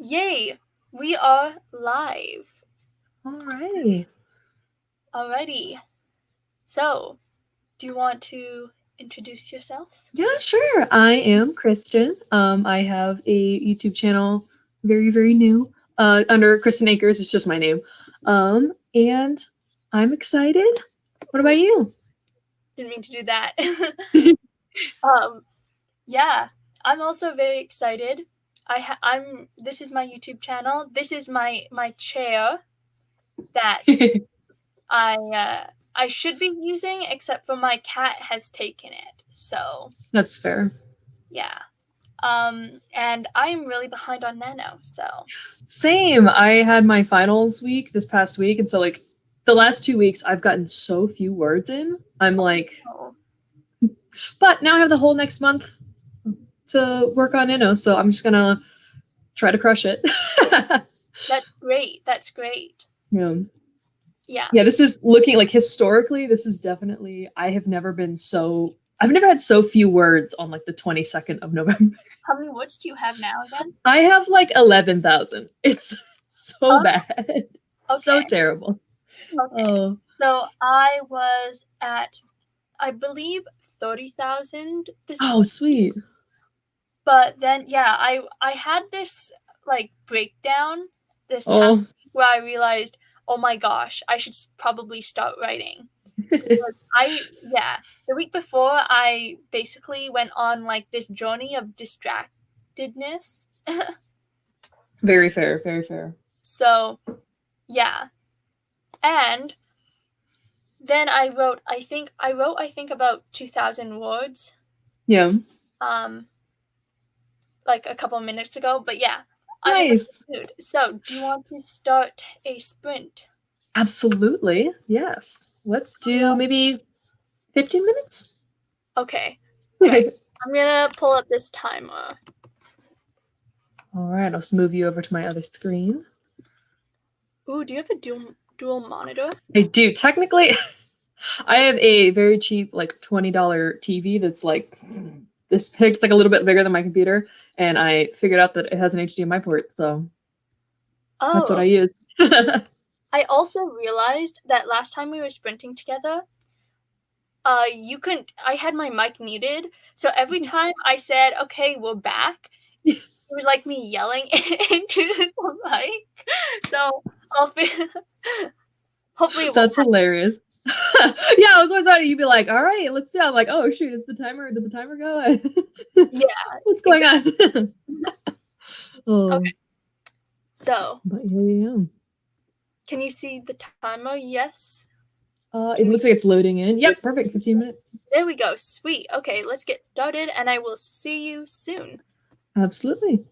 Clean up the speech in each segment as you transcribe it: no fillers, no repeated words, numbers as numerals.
Yay! We are live. Alrighty. Alrighty. So, do you want to introduce yourself? Yeah, sure. I am Kristen. I have a YouTube channel, very, very new, under Kristen Acres. It's just my name. And I'm excited. What about you? Didn't mean to do that. Yeah, I'm also very excited. This is my YouTube channel. This is my chair that I should be using, except for my cat has taken it. So, That's fair. yeah. And I'm really behind on Nano, so. Same. I had my finals week this past week, and so like the last 2 weeks I've gotten so few words in. I'm like, Oh, but now I have the whole next month to work on Inno, so I'm just gonna try to crush it. that's great. That's great. Yeah. Yeah. Yeah, this is looking like historically, this is definitely, I've never had so few words on like the 22nd of November. How many words do you have now again? I have like 11,000. It's so Oh, bad. So okay. terrible. Okay. Oh, So I was at, I believe, 30,000 this oh, week. sweet. But then, yeah, I had this like breakdown this past Oh, week where I realized, oh my gosh, I should probably start writing. Yeah, the week before I basically went on like this journey of distractedness. very fair, very fair. So, yeah. And then I think about 2,000 words Yeah. um like a couple of minutes ago, but yeah, I'm in a Nice. good mood. So, do you want to start a sprint? Absolutely. Yes. Let's do maybe 15 minutes. Okay. All right. I'm going to pull up this timer. All right, I'll just move you over to my other screen. Ooh, do you have a dual monitor? I do. Technically, I have a very cheap, like $20 TV that's like this big. It's like a little bit bigger than my computer, and I figured out that it has an HDMI port, so that's what Oh, I use. I also realized that last time we were sprinting together, you couldn't. I had my mic muted, so every time I said, "Okay, we're back," it was like me yelling into the mic. So hopefully it won't That's hilarious. Yeah, I was always thought you'd be like, "All right, let's do." It. I'm like, "Oh shoot, is the timer? Did the timer go? Yeah, What's going exactly. on?" Oh, Okay, so but here I am. can you see the timer? Yes. It Can we looks like see? it's loading in. Yep, perfect. 15 minutes. There we go. Sweet. Okay, let's get started, and I will see you soon. Absolutely.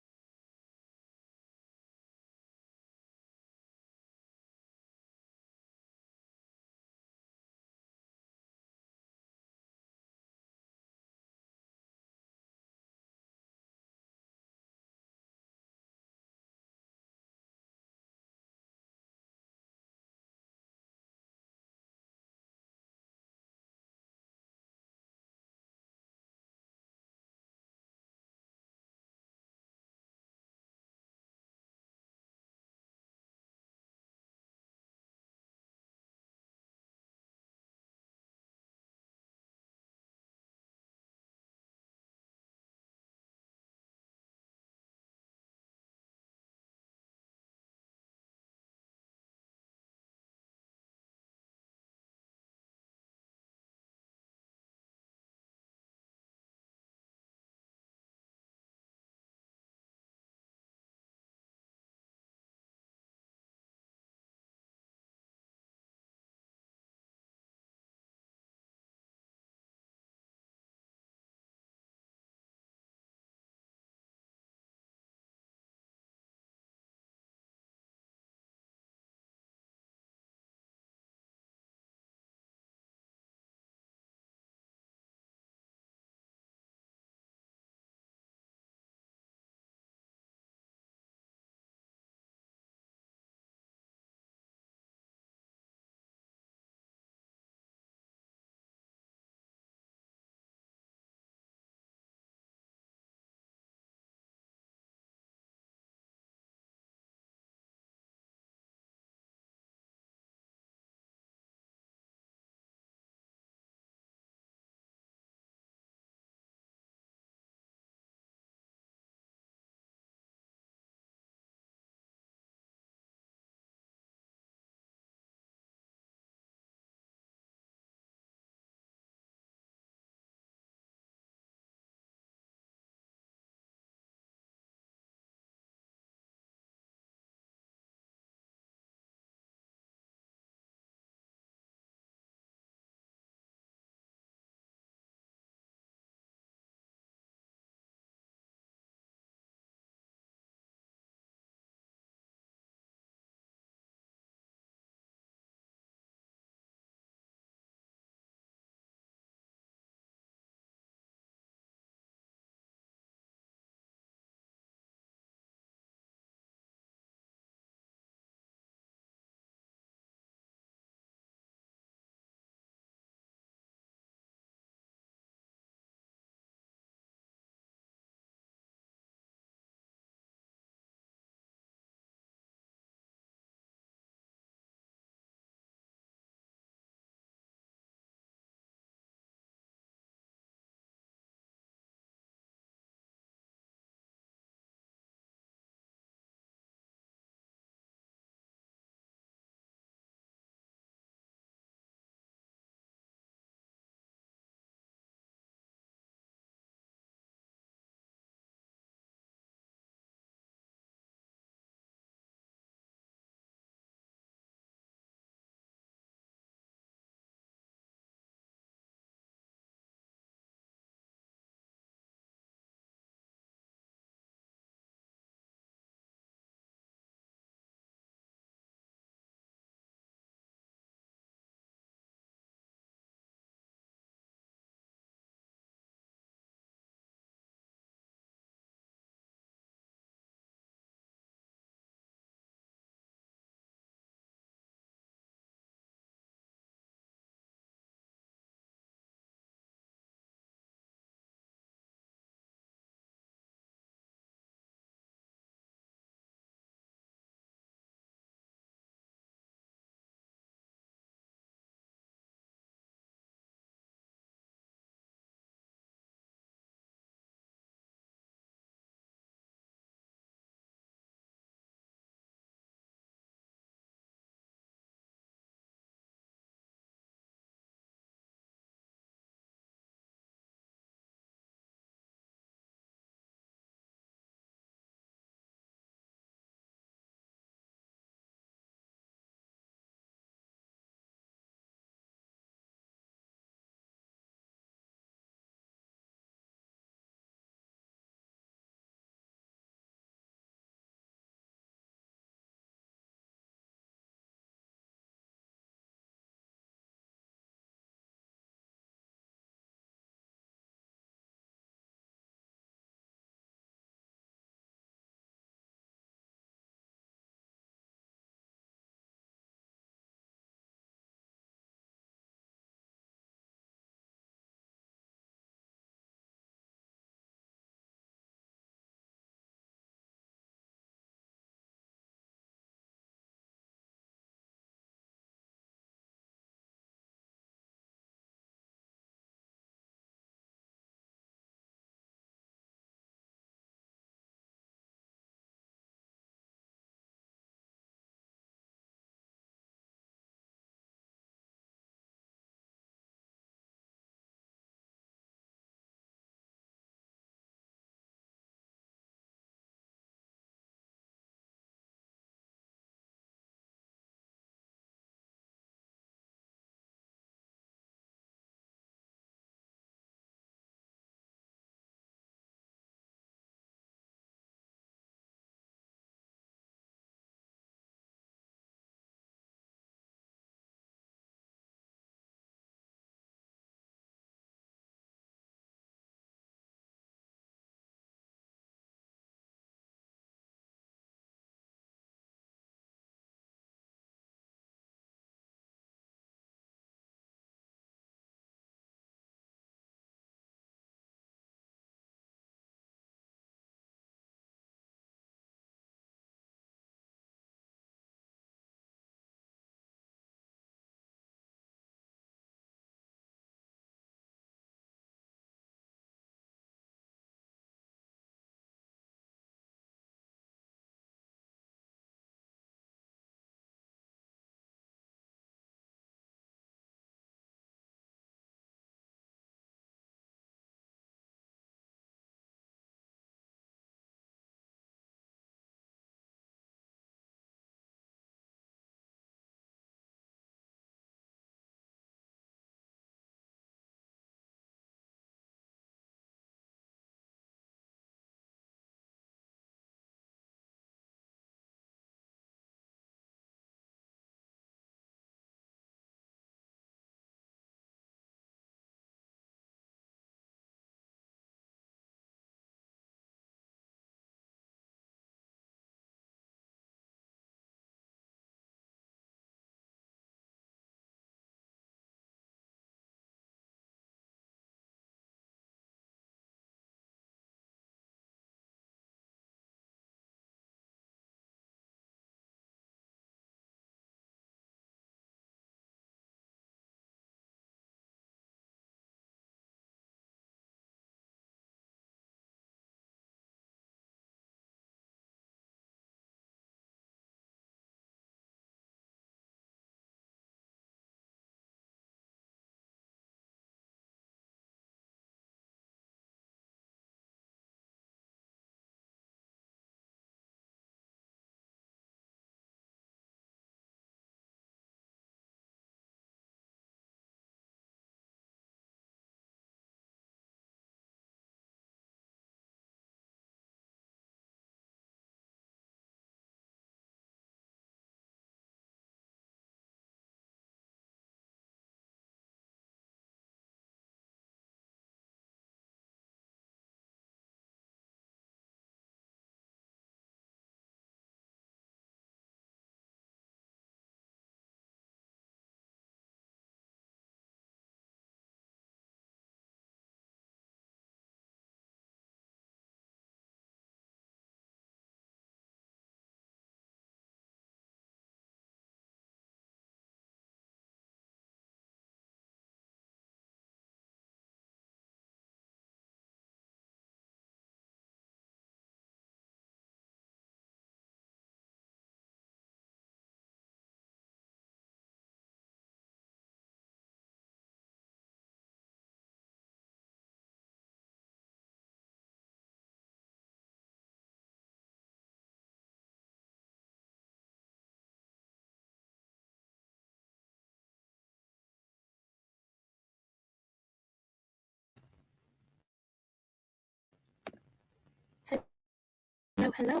hello.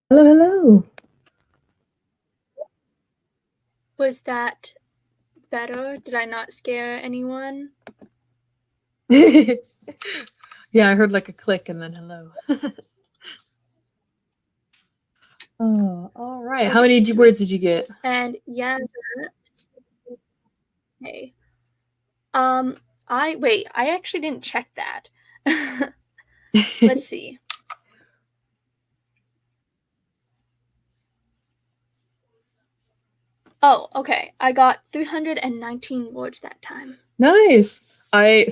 Hello, hello. Was that better? Did I not scare anyone? Yeah, I heard like a click and then hello. Oh, all right. How many sweet. words did you get? And yeah, okay. I actually didn't check that. Let's see. Oh, okay. I got 319 words that time. Nice. I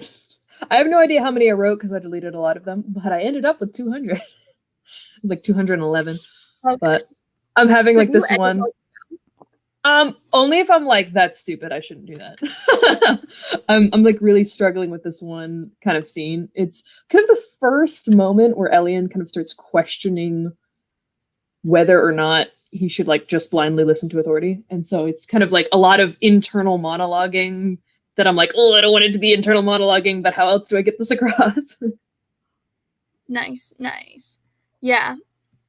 have no idea how many I wrote because I deleted a lot of them, but I ended up with 200. It was like 211. Okay. But I'm having So like do you this edit one. Only if I'm like, that's stupid, I shouldn't do that. I'm like really struggling with this one kind of scene. It's kind of the first moment where Elian kind of starts questioning whether or not he should like just blindly listen to authority. And so it's kind of like a lot of internal monologuing that I'm like, oh, I don't want it to be internal monologuing, but how else do I get this across? Nice, nice. Yeah,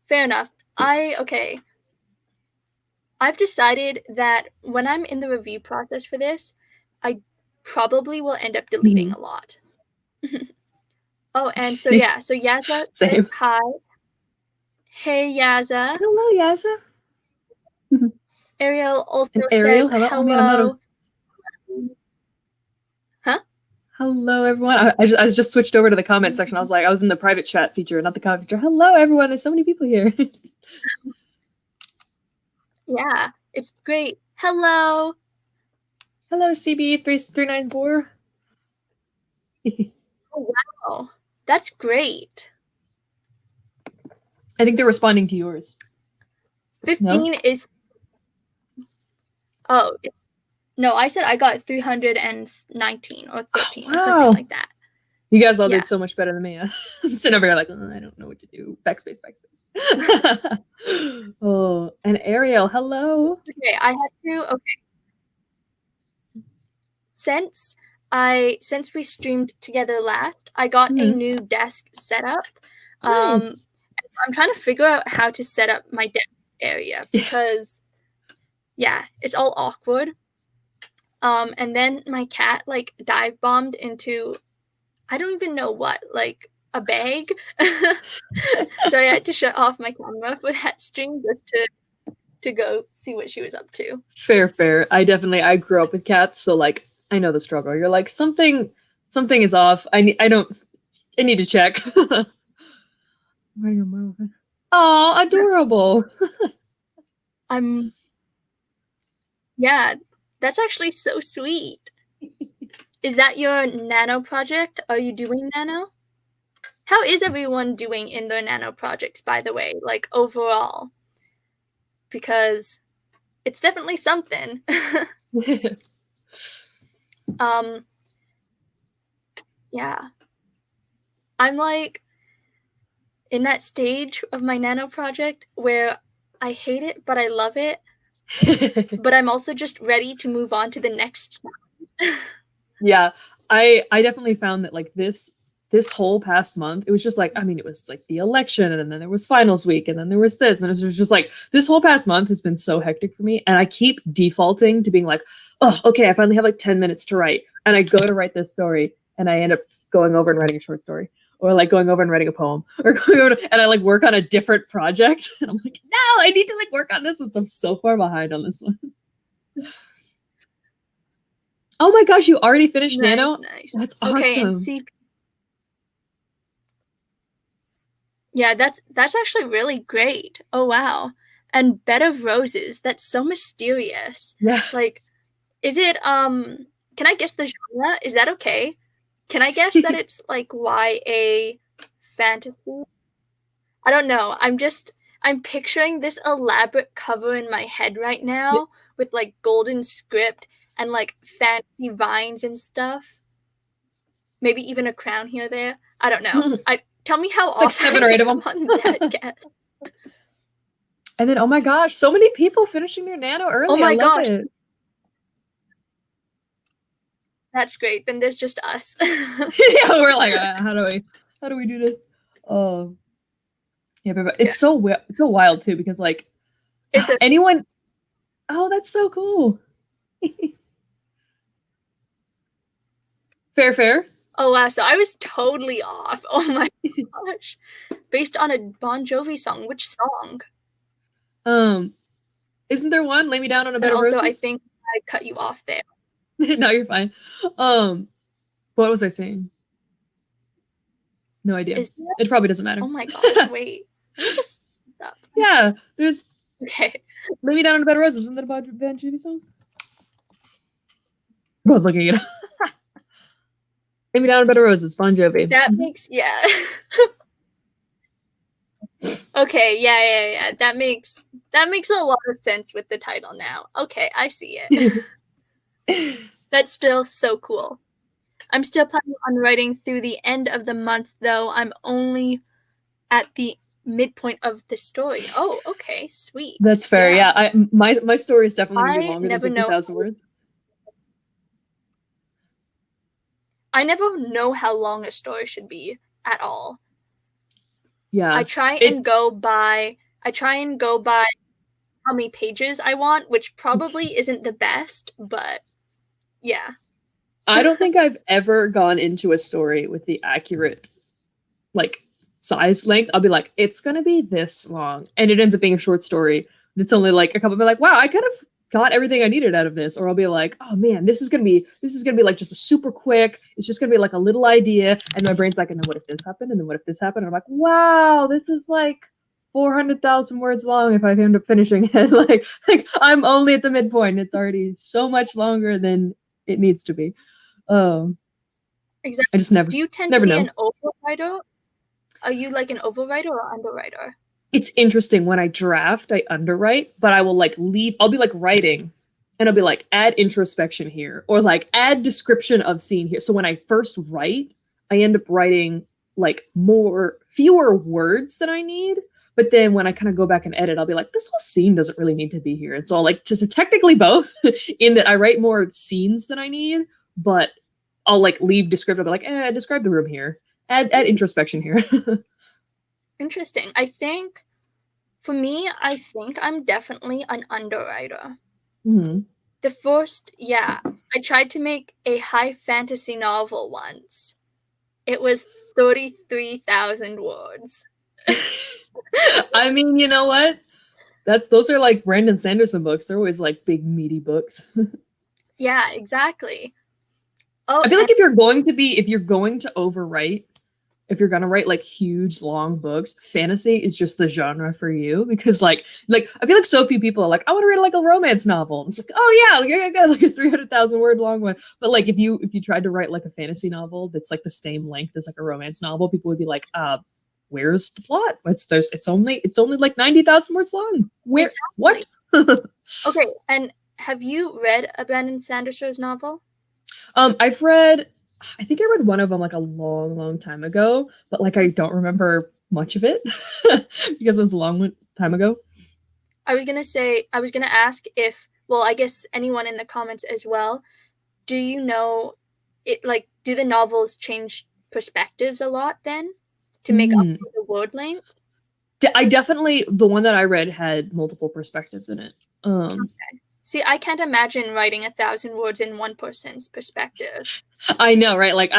fair enough. Okay. I've decided that when I'm in the review process for this, I probably will end up deleting a lot. Oh, and so yeah, so Yaza Same. says hi. Hey Yaza. Hello, Yaza. Ariel also And Ariel, says hello. Oh man, I'm not a... Huh? Hello, everyone. I just switched over to the comment section. I was in the private chat feature, not the comment feature. Hello, everyone. There's so many people here. Yeah, it's great. Hello. Hello, CB3394. Oh, wow. That's great. I think they're responding to yours. 15 No? is... Oh, no, I said I got 319 or 13 or something like that. You guys all did so much better than me. I'm sitting over here like, I don't know what to do. Backspace, backspace. Oh, and Ariel, hello. Okay, I had to... Okay. Since we streamed together last, I got a new desk set up. Nice. I'm trying to figure out how to set up my desk area because, yeah, it's all awkward. And then my cat like dive bombed into, I don't even know what, like a bag. So I had to shut off my camera for that stream just to go see what she was up to. Fair. I grew up with cats, so like I know the struggle. You're like something is off. I need to check. Oh, adorable. Yeah, that's actually so sweet. Is that your nano project? Are you doing nano? How is everyone doing in their nano projects, by the way, like overall? Because it's definitely something. Yeah. I'm like in that stage of my nano project where I hate it, but I love it. But I'm also just ready to move on to the next challenge. Yeah, I definitely found that like this whole past month, it was just like, I mean, it was like the election, and then there was finals week, and then there was this, and it was just like this whole past month has been so hectic for me, and I keep defaulting to being like, oh, okay, I finally have like 10 minutes to write, and I go to write this story, and I end up going over and writing a short story, or like going over and writing a poem, or going over and I like work on a different project, and I'm like, no, I need to like work on this one, so I'm so far behind on this one. Oh my gosh, you already finished Nano? Nice. That's awesome. Okay, and see. Yeah, that's actually really great. Oh wow. And Bed of Roses, that's so mysterious. Yeah. Like, is it can I guess the genre? Is that okay? Can I guess that it's like YA fantasy? I don't know. I'm picturing this elaborate cover in my head right now with like golden script and like fancy vines and stuff. Maybe even a crown here or there. I don't know. Tell me how it's like 7 or 8 of them on that guess. And then, oh my gosh, so many people finishing their nano early. Oh my I love gosh. it. That's great. Then there's just us. Yeah, we're like, how do we do this? Oh, yeah, but Yeah. it's so wild too because like It's a anyone. Oh, that's so cool. Fair, fair. Oh wow, so I was totally off. Oh my gosh. Based on a Bon Jovi song. Which song? Um, isn't there one? Lay me down on a And bed of also I roses. think I cut you off there. No, you're fine. Um, what was I saying? No idea. Is that? It probably doesn't matter. Oh my gosh, wait. Let me just up. Yeah, there's Okay. "Lay Me Down on a Bed of Roses." Isn't that a Bon Jovi song? Both looking it up. "Lay Me Down on a Bed of Roses," Bon Jovi. That makes Okay, yeah. That makes a lot of sense with the title now. Okay, I see it. That's still so cool. I'm still planning on writing through the end of the month, though. I'm only at the midpoint of the story. Oh, okay, sweet. That's fair. Yeah. Yeah, my story is definitely gonna be I longer than never fifty know thousand words. I never know how long a story should be at all. Yeah, I try and go by how many pages I want, which probably isn't the best, but yeah. I don't think I've ever gone into a story with the accurate like size length. I'll be like, it's gonna be this long, and it ends up being a short story that's only like a couple. Be like, wow, I kind of got everything I needed out of this. Or I'll be like, oh man, this is gonna be like just a super quick. It's just gonna be like a little idea, and my brain's like, and then what if this happened? And then what if this happened? And I'm like, wow, this is like 400,000 words long if I end up finishing it. like I'm only at the midpoint. It's already so much longer than it needs to be. Um, Exactly. I just never Do you tend to never be know. an overwriter? Are you like an overwriter or underwriter? It's interesting when I draft, I underwrite, but I will like leave, I'll be like writing and I'll be like, add introspection here or like add description of scene here. So when I first write, I end up writing like fewer words than I need. But then when I kind of go back and edit, I'll be like, this whole scene doesn't really need to be here. And so I'll like, so technically both in that I write more scenes than I need, but I'll like leave descriptive, like, describe the room here. Add introspection here. Interesting. For me, I think I'm definitely an underwriter. Mm-hmm. I tried to make a high fantasy novel once. It was 33,000 words. I mean, you know what? Those are like Brandon Sanderson books. They're always like big meaty books. Yeah, exactly. Oh, I feel like if you're going to overwrite, if you're gonna write like huge long books, fantasy is just the genre for you because like I feel like so few people are like, I want to read like a romance novel. It's like, oh yeah, like I got like a 300,000 word long one. But like if you tried to write like a fantasy novel that's like the same length as like a romance novel, people would be like, where's the plot? It's only like 90,000 words long. Where exactly. what? Okay, and have you read a Brandon Sanderson's novel? I've read, I think I read one of them like a long time ago, but like I don't remember much of it because it was a long time ago. I was gonna ask if, well, I guess anyone in the comments as well, do you know it, like, do the novels change perspectives a lot then to make up for the word length? I definitely, the one that I read had multiple perspectives in it. Okay. See, I can't imagine writing 1,000 words in one person's perspective. I know, right? Like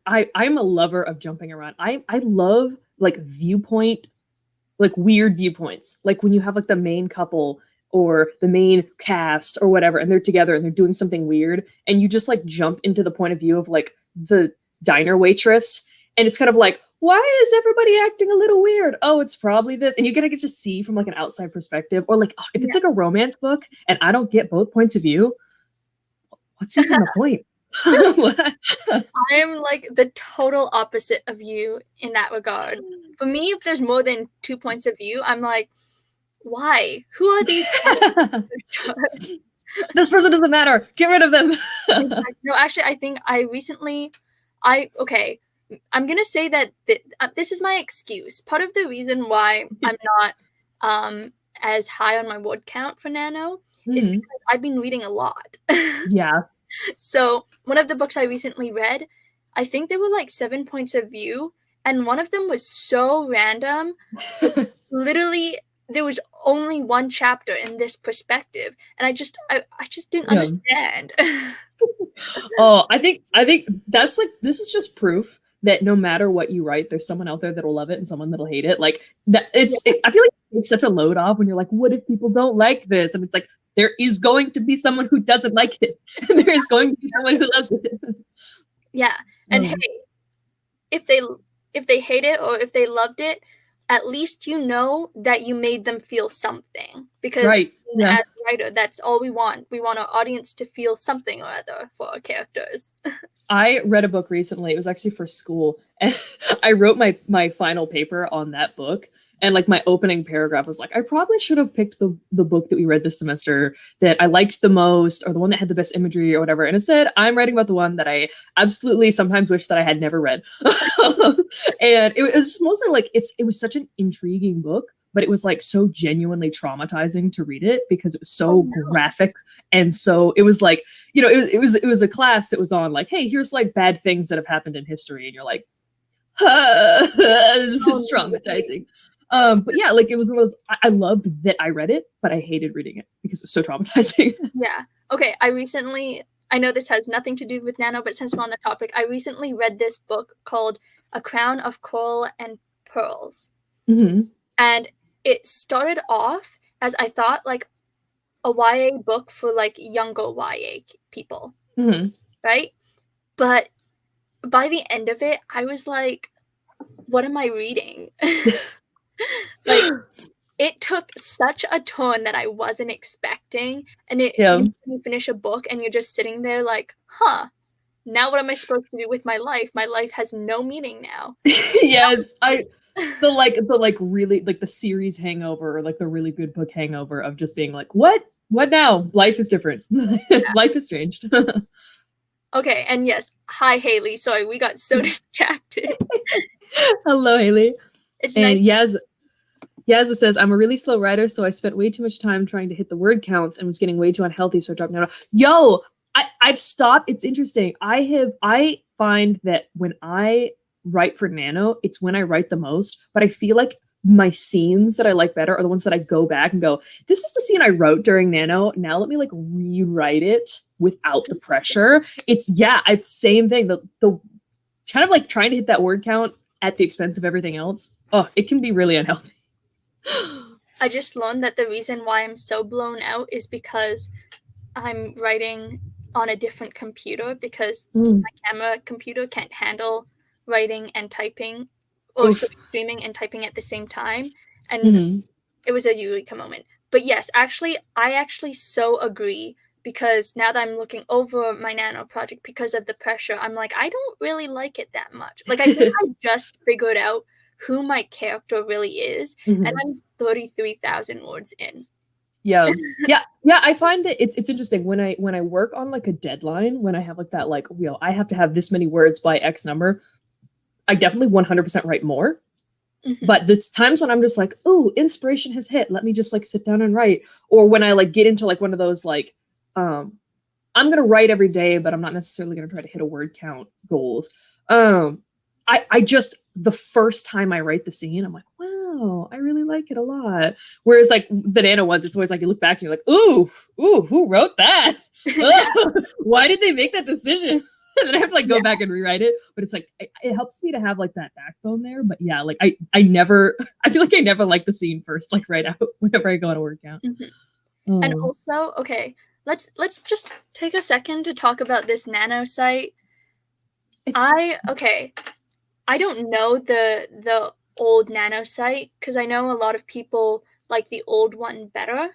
I'm a lover of jumping around. I love like viewpoint, like weird viewpoints. Like when you have like the main couple or the main cast or whatever, and they're together and they're doing something weird, and you just like jump into the point of view of like the diner waitress, and it's kind of like, why is everybody acting a little weird? Oh, it's probably this. And you gotta get to see from like an outside perspective. Or like, if it's like a romance book and I don't get both points of view, what's even the point? I am like the total opposite of you in that regard. For me, if there's more than 2 points of view, I'm like, why? Who are these? This person doesn't matter. Get rid of them. No, actually, I think okay, I'm gonna say that this is my excuse. Part of the reason why I'm not as high on my word count for Nano is because I've been reading a lot. Yeah. So one of the books I recently read, I think there were like 7 points of view, and one of them was so random. Literally, there was only one chapter in this perspective, and I just didn't Yeah. understand. Oh, I think that's like, this is just proof that no matter what you write, there's someone out there that'll love it and someone that'll hate it. Like that, Yeah. I feel like it's such a load off when you're like, what if people don't like this? And it's like, there is going to be someone who doesn't like it, and there is going to be someone who loves it. Yeah, and hey, if they hate it or if they loved it, at least you know that you made them feel something. Because Right. Yeah. as a writer, that's all we want. We want our audience to feel something or other for our characters. I read a book recently. It was actually for school, and I wrote my final paper on that book. And like my opening paragraph was like, I probably should have picked the book that we read this semester that I liked the most, or the one that had the best imagery, or whatever. And it said, I'm writing about the one that I absolutely sometimes wish that I had never read. And it was mostly like, it was such an intriguing book, but it was like so genuinely traumatizing to read it because it was so graphic. And so it was like, you know, it was a class that was on like, hey, here's like bad things that have happened in history, and you're like, this is traumatizing. But yeah, like it was one of those, I loved that I read it, but I hated reading it because it was so traumatizing. Yeah. Okay, I know this has nothing to do with Nano, but since we're on the topic, I recently read this book called A Crown of Coral and Pearls. Mm-hmm. And it started off as, I thought, like a YA book for like younger YA people. Mm-hmm. Right? But by the end of it, I was like, what am I reading? Like, it took such a turn that I wasn't expecting. And you finish a book and you're just sitting there like, huh, now what am I supposed to do with my life? My life has no meaning now. Yes, the really like the series hangover, or like the really good book hangover of just being like, what now? Life is different. Life has changed. Okay, and yes, hi Haley. Sorry, we got so distracted. Hello, Haley. It's and nice. Yazza says, I'm a really slow writer, so I spent way too much time trying to hit the word counts and was getting way too unhealthy, so I dropped down. Yo, I've stopped. It's interesting. I find that when I write for Nano, it's when I write the most, but I feel like my scenes that I like better are the ones that I go back and go, this is the scene I wrote during Nano. Now let me like rewrite it without the pressure. It's same thing. The kind of like trying to hit that word count at the expense of everything else. Oh, it can be really unhealthy. I just learned that the reason why I'm so blown out is because I'm writing on a different computer, because my camera computer can't handle writing and typing, or streaming and typing at the same time. And it was a eureka moment. But yes, actually, I so agree, because now that I'm looking over my Nano project because of the pressure, I'm like, I don't really like it that much. Like, I think I just figured out who my character really is, and I'm 33,000 words in. Yeah. I find that it's interesting when I work on like a deadline, when I have like that, like, you know, I have to have this many words by X number, I definitely 100% write more. But there's times when I'm just like, ooh, inspiration has hit. Let me just like sit down and write. Or when I like get into like one of those like, I'm gonna write every day, but I'm not necessarily gonna try to hit a word count goals. I just, the first time I write the scene, I'm like, wow, I really like it a lot. Whereas like the Nano ones, it's always like you look back and you're like, ooh, who wrote that? Why did they make that decision? And then I have to like go back and rewrite it. But it's like, it helps me to have like that backbone there. But yeah, like I never, I feel like I never like the scene first, like right out whenever I go on a word count. And also, okay, let's just take a second to talk about this Nano site. I don't know the old Nano site, because I know a lot of people like the old one better.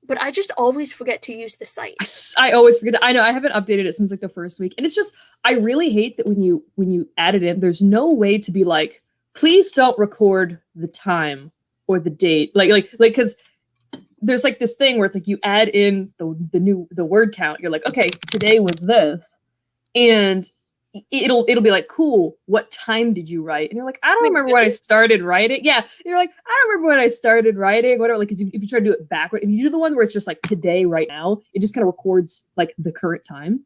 But I just always forget to use the site. I always forget. I know I haven't updated it since like the first week, and it's just, I really hate that when you add it in, there's no way to be like, please don't record the time or the date, like because there's like this thing where it's like you add in the word count. You're like, okay, today was this, and it'll be like, cool, what time did you write? And you're like, I don't remember when I started writing. Yeah, and you're like, I don't remember when I started writing, whatever. Like, because if you try to do it backward, if you do the one where it's just like today, right now, it just kind of records like the current time.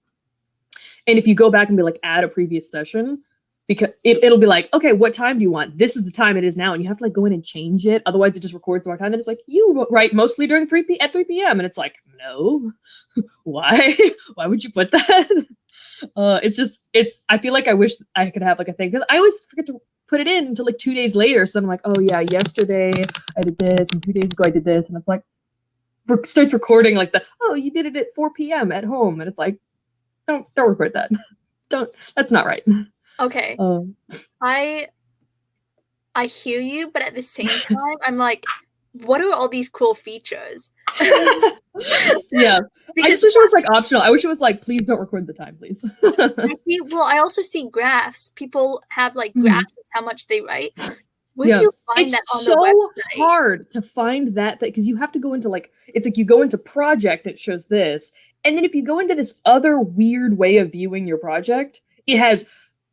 And if you go back and be like, add a previous session, because it'll be like, okay, what time do you want? This is the time it is now, and you have to like go in and change it. Otherwise, it just records the wrong time. And it's like, you write mostly during at 3 p.m. And it's like, no, why? Why would you put that? I feel like I wish I could have like a thing, because I always forget to put it in until like 2 days later. So I'm like, oh yeah, yesterday I did this, and 2 days ago I did this, and it's like starts recording like oh, you did it at 4 p.m. at home, and it's like, don't record that. That's not right. Okay. I hear you, but at the same time, I'm like, what are all these cool features? Yeah. I just wish it was like optional. I wish it was like, please don't record the time, please. I also see graphs. People have like graphs of how much they write. Where do you find it's that on so the website? hard to find that because you have to go into like, it's like you go into project, it shows this. And then if you go into this other weird way of viewing your project, it has,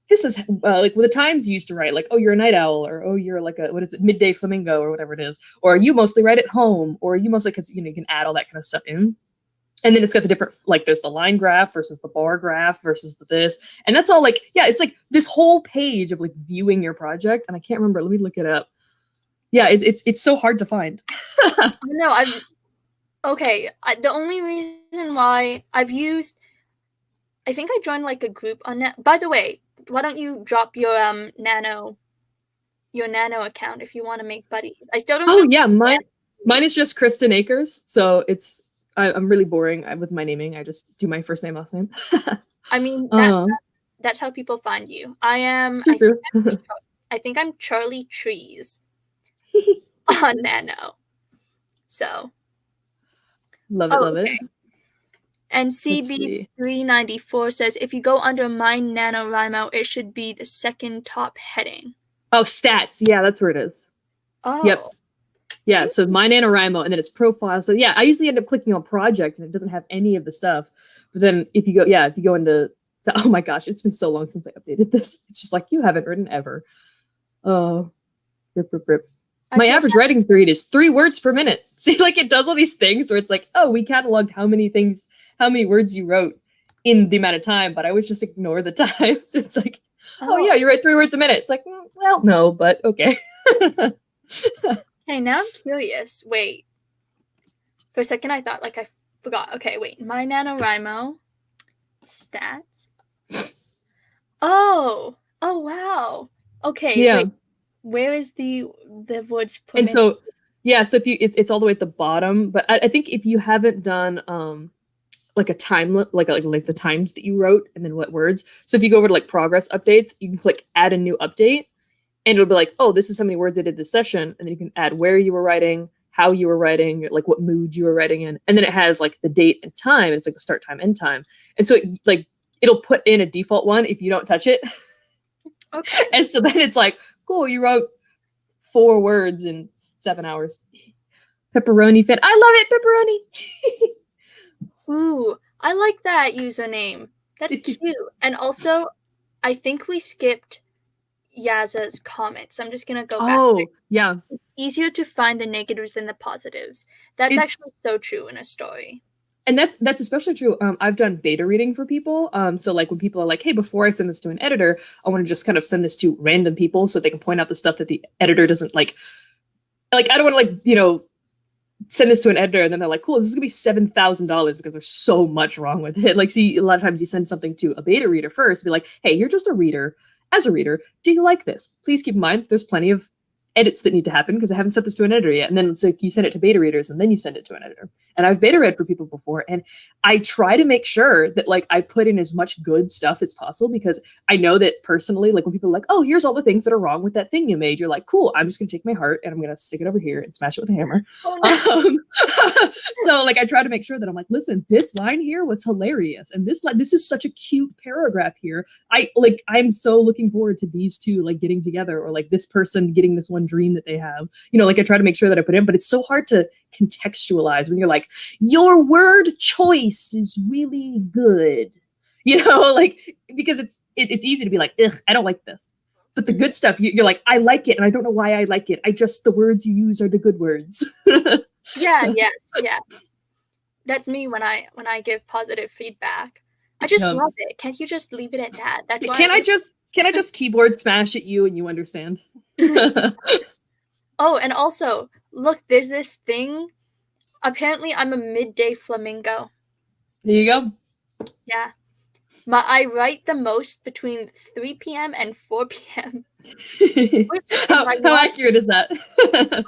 this is like the times you used to write, like, oh, you're a night owl, or oh, you're like a, what is it, midday flamingo, or whatever it is, or you mostly write at home, or you mostly, because you can add all that kind of stuff in. And then it's got the different, like there's the line graph versus the bar graph versus the this. And that's all like, yeah, it's like this whole page of like viewing your project. And I can't remember, let me look it up. Yeah, it's so hard to find. No, okay. The only reason why I've used, I think I joined like a group on that. By the way, why don't you drop your nano account if you want to make buddies? I still don't know. Oh yeah, mine is just Kristen Acres. So I'm really boring with my naming. I just do my first name, last name. I mean, that's how people find you. I think I'm Charlie Trees on Nano. So love it. And CB394 says, if you go under my NaNoWriMo, it should be the second top heading. Oh, stats. Yeah, that's where it is. Oh. Yep. Yeah, so my NaNoWriMo, and then it's profile. So yeah, I usually end up clicking on project, and it doesn't have any of the stuff. But then if you go into, oh my gosh, it's been so long since I updated this. It's just like, you haven't written ever. Oh, rip. My average writing period is 3 words per minute. See, like it does all these things where it's like, oh, we cataloged how many words you wrote in the amount of time, but I would just ignore the time. So it's like, oh yeah, you write 3 words a minute. It's like, well, no, but okay. Okay, now I'm curious. Wait. For a second, I thought like I forgot. Okay, wait. My NaNoWriMo stats. Oh, wow. Okay, yeah. wait. Where is the words per minute? So yeah, so if it's all the way at the bottom, but I think if you haven't done like a time like the times that you wrote and then what words. So if you go over to like progress updates, you can click add a new update, and it'll be like, oh, this is how many words I did this session, and then you can add where you were writing, how you were writing, like what mood you were writing in, and then it has like the date and time. It's like the start time, end time, and so it'll put in a default one if you don't touch it. Okay. And so then it's like, cool, you wrote 4 words in 7 hours. Pepperoni fan. I love it, pepperoni. Ooh, I like that username. That's cute. And also, I think we skipped Yaza's comments. I'm just gonna go back. Oh, yeah. It's easier to find the negatives than the positives. That's actually so true in a story. And that's especially true. I've done beta reading for people. So like when people are like, hey, before I send this to an editor, I want to just kind of send this to random people so they can point out the stuff that the editor doesn't like. Like, I don't want to send this to an editor and then they're like, cool, this is gonna be $7,000 because there's so much wrong with it. Like, see, a lot of times you send something to a beta reader first, be like, hey, you're just a reader. As a reader, do you like this? Please keep in mind there's plenty of edits that need to happen because I haven't sent this to an editor yet. And then it's like you send it to beta readers and then you send it to an editor. And I've beta read for people before, and I try to make sure that like I put in as much good stuff as possible, because I know that personally, like when people are like, oh, here's all the things that are wrong with that thing you made, you're like, cool, I'm just gonna take my heart and I'm gonna stick it over here and smash it with a hammer. Oh, no. So like I try to make sure that I'm like, listen, this line here was hilarious, and this is such a cute paragraph here. I'm so looking forward to these two like getting together, or like this person getting this one dream that they have. Like I try to make sure that I put in, but it's so hard to contextualize when you're like, your word choice is really good, like, because it's easy to be like, ugh, I don't like this. But the good stuff, you're like, I like it, and I don't know why I like it. The words you use are the good words. Yeah. That's me when I give positive feedback. I just love it. Can't you just leave it at that? That's why Can I just keyboard smash at you and you understand? There Oh, and also, look, there's this thing. Apparently, I'm a midday flamingo. you go. Yeah. I write the most between 3 p.m. and 4 p.m., which in my How life, accurate is that?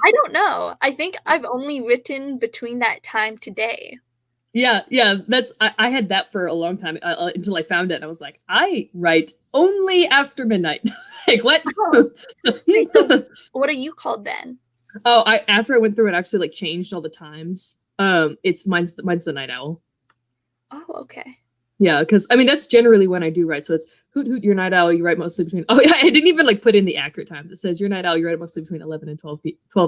I don't know. I think I've only written between that time today. Yeah. That's I had that for a long time until I found it. And I was like, I write only after midnight. Like what? Oh, wait, so what are you called then? Oh, I after I went through and actually like changed all the times. It's mine's the night owl. Oh, okay. Yeah, because I mean that's generally when I do write. So it's hoot hoot your night owl. You write mostly between. Oh yeah, I didn't even like put in the accurate times. It says your night owl. You write mostly between 11 and 12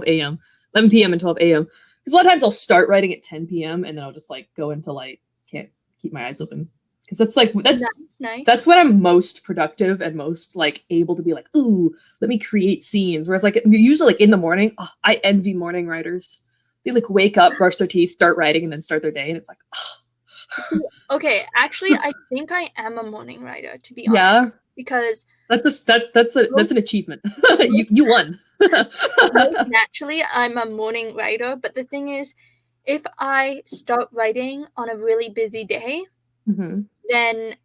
a.m. 11 p.m. and 12 a.m. Because a lot of times I'll start writing at 10 p.m. and then I'll just like go until I can't keep my eyes open. Because that's like Nice, nice. that's when I'm most productive and most like able to be like, ooh, let me create scenes. Whereas like usually like in the morning, oh, I envy morning writers. They like wake up, brush their teeth, start writing, and then start their day, and it's like, oh. See, okay, actually, I think I am a morning writer, to be honest, Yeah, because that's an achievement. You won. most naturally, I'm a morning writer. But the thing is, if I start writing on a really busy day, Mhm. then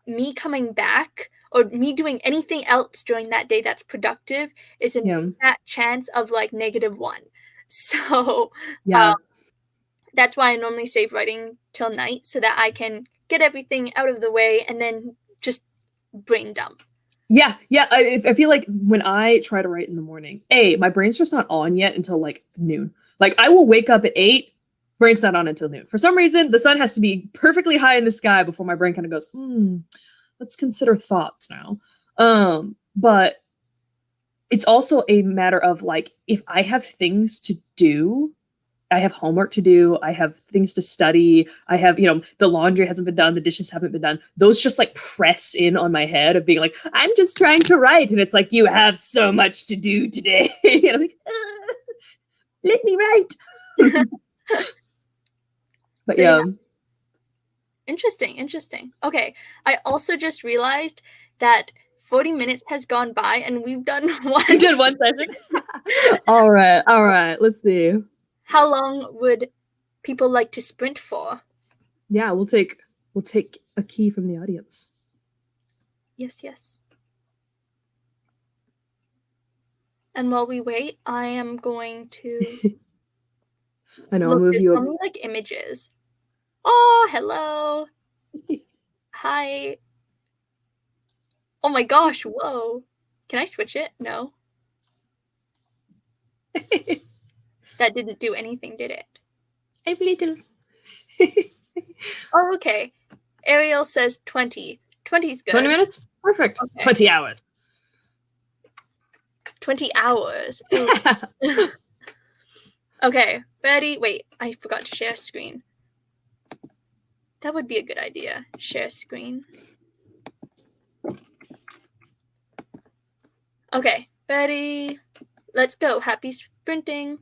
me coming back or me doing anything else during that day that's productive is a Yeah, that chance of like -1. So uh, yeah, that's why I normally save writing till night so that I can get everything out of the way and then just brain dump. yeah. I feel like when I try to write in the morning, my brain's just not on yet until like noon. Like I will wake up at 8, brain's not on until noon. For some reason, the sun has to be perfectly high in the sky before my brain kind of goes, let's consider thoughts now. But it's also a matter of like if I have things to do, I have homework to do, I have things to study, I have, the laundry hasn't been done, the dishes haven't been done. Those just like press in on my head of being like, I'm just trying to write. And it's like, you have so much to do today. And I'm like, let me write. But So yeah, yeah, interesting. Okay, I also just realized that 40 minutes has gone by and we've done we one. did one session. All right. Let's see. How long would people like to sprint for? Yeah, we'll take a key from the audience. Yes. And while we wait, I am going to I know, I'll look. move There's you. so many like images. Oh, hello. Hi. Oh my gosh, whoa. Can I switch it? No. That didn't do anything, did it? I'm little. Oh, okay. Ariel says 20. 20's 20 good. minutes? Perfect. Okay. 20 hours. 20 hours. Ooh. Okay, Betty, wait, I forgot to share screen. That would be a good idea. Share screen. Okay, Betty, let's go. Happy sprinting.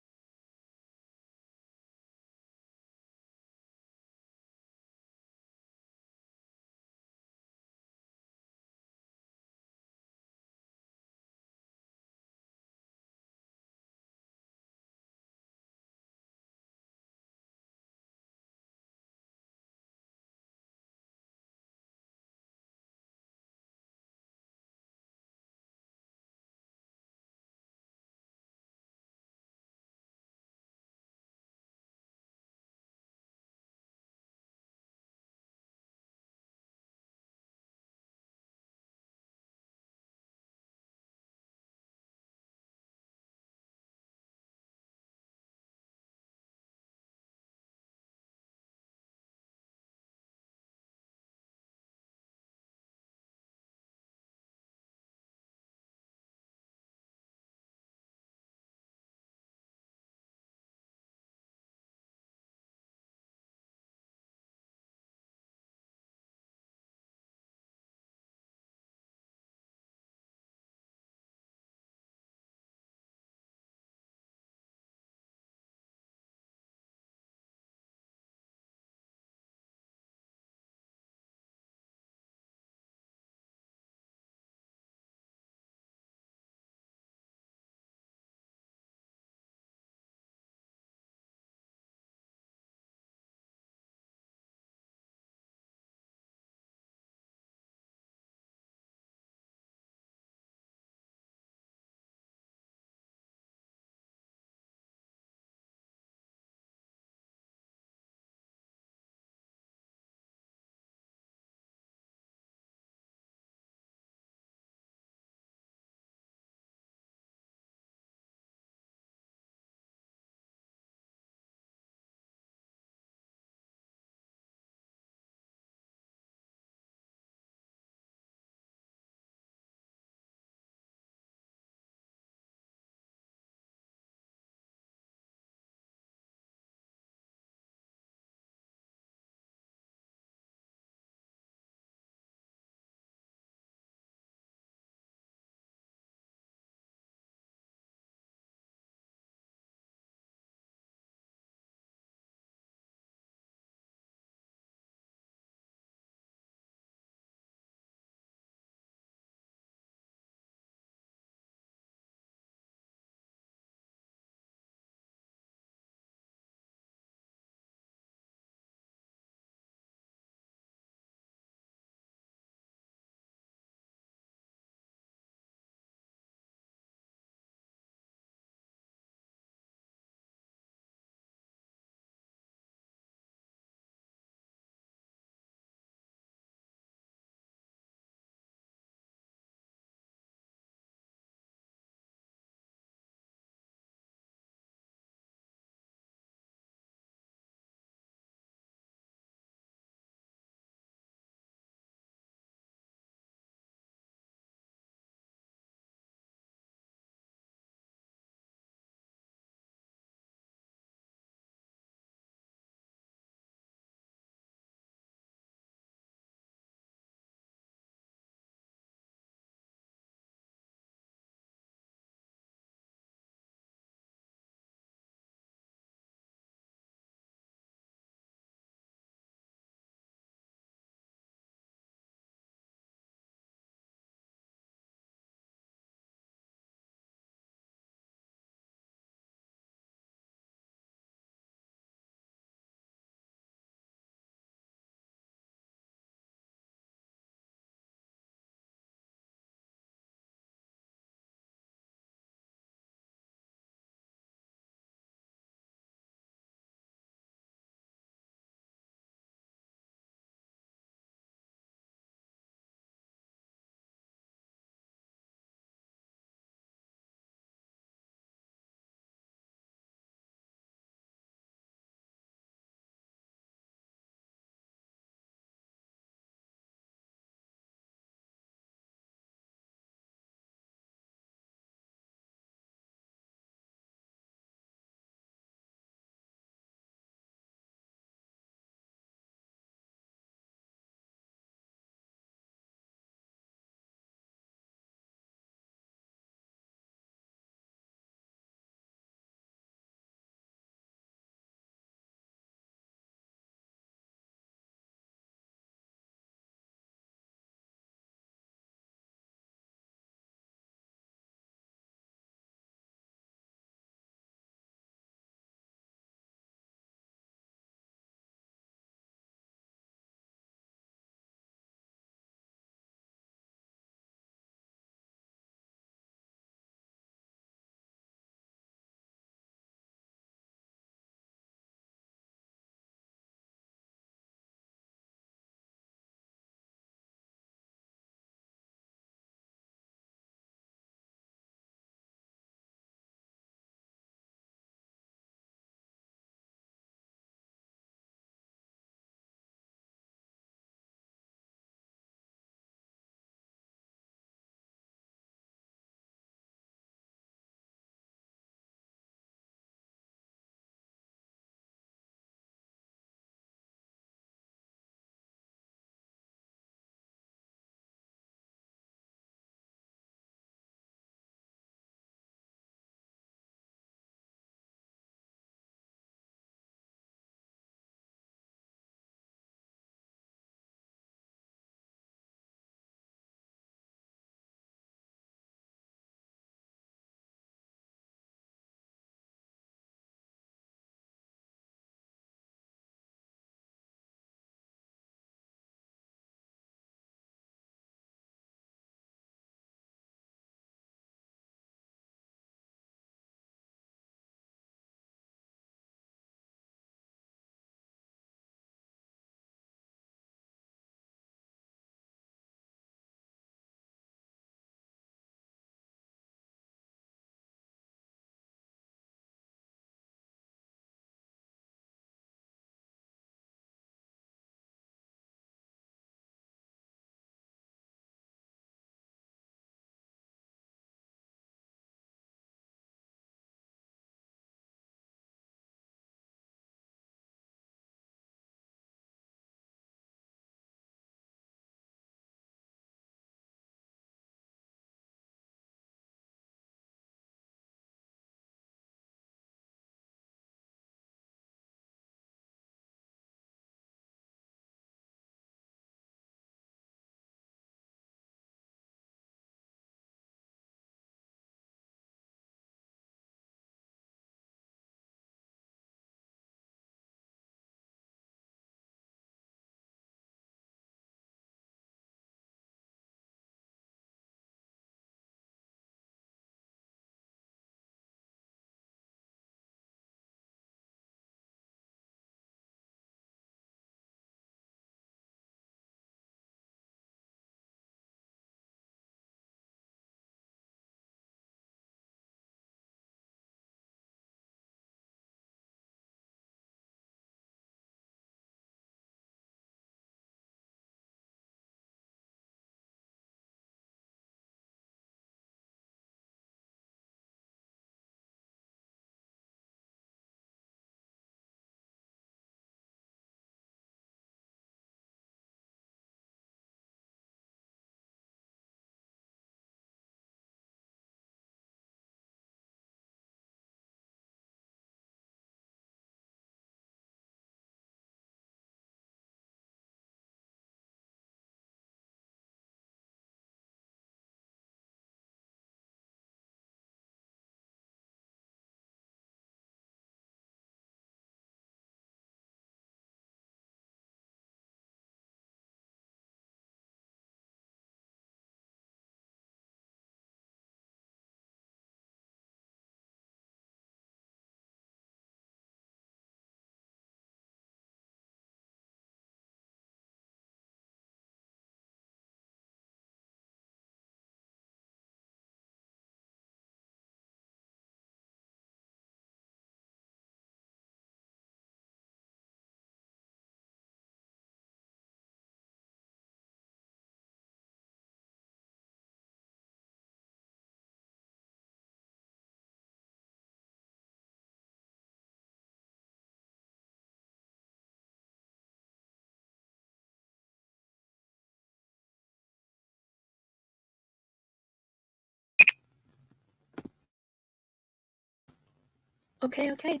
Okay, okay.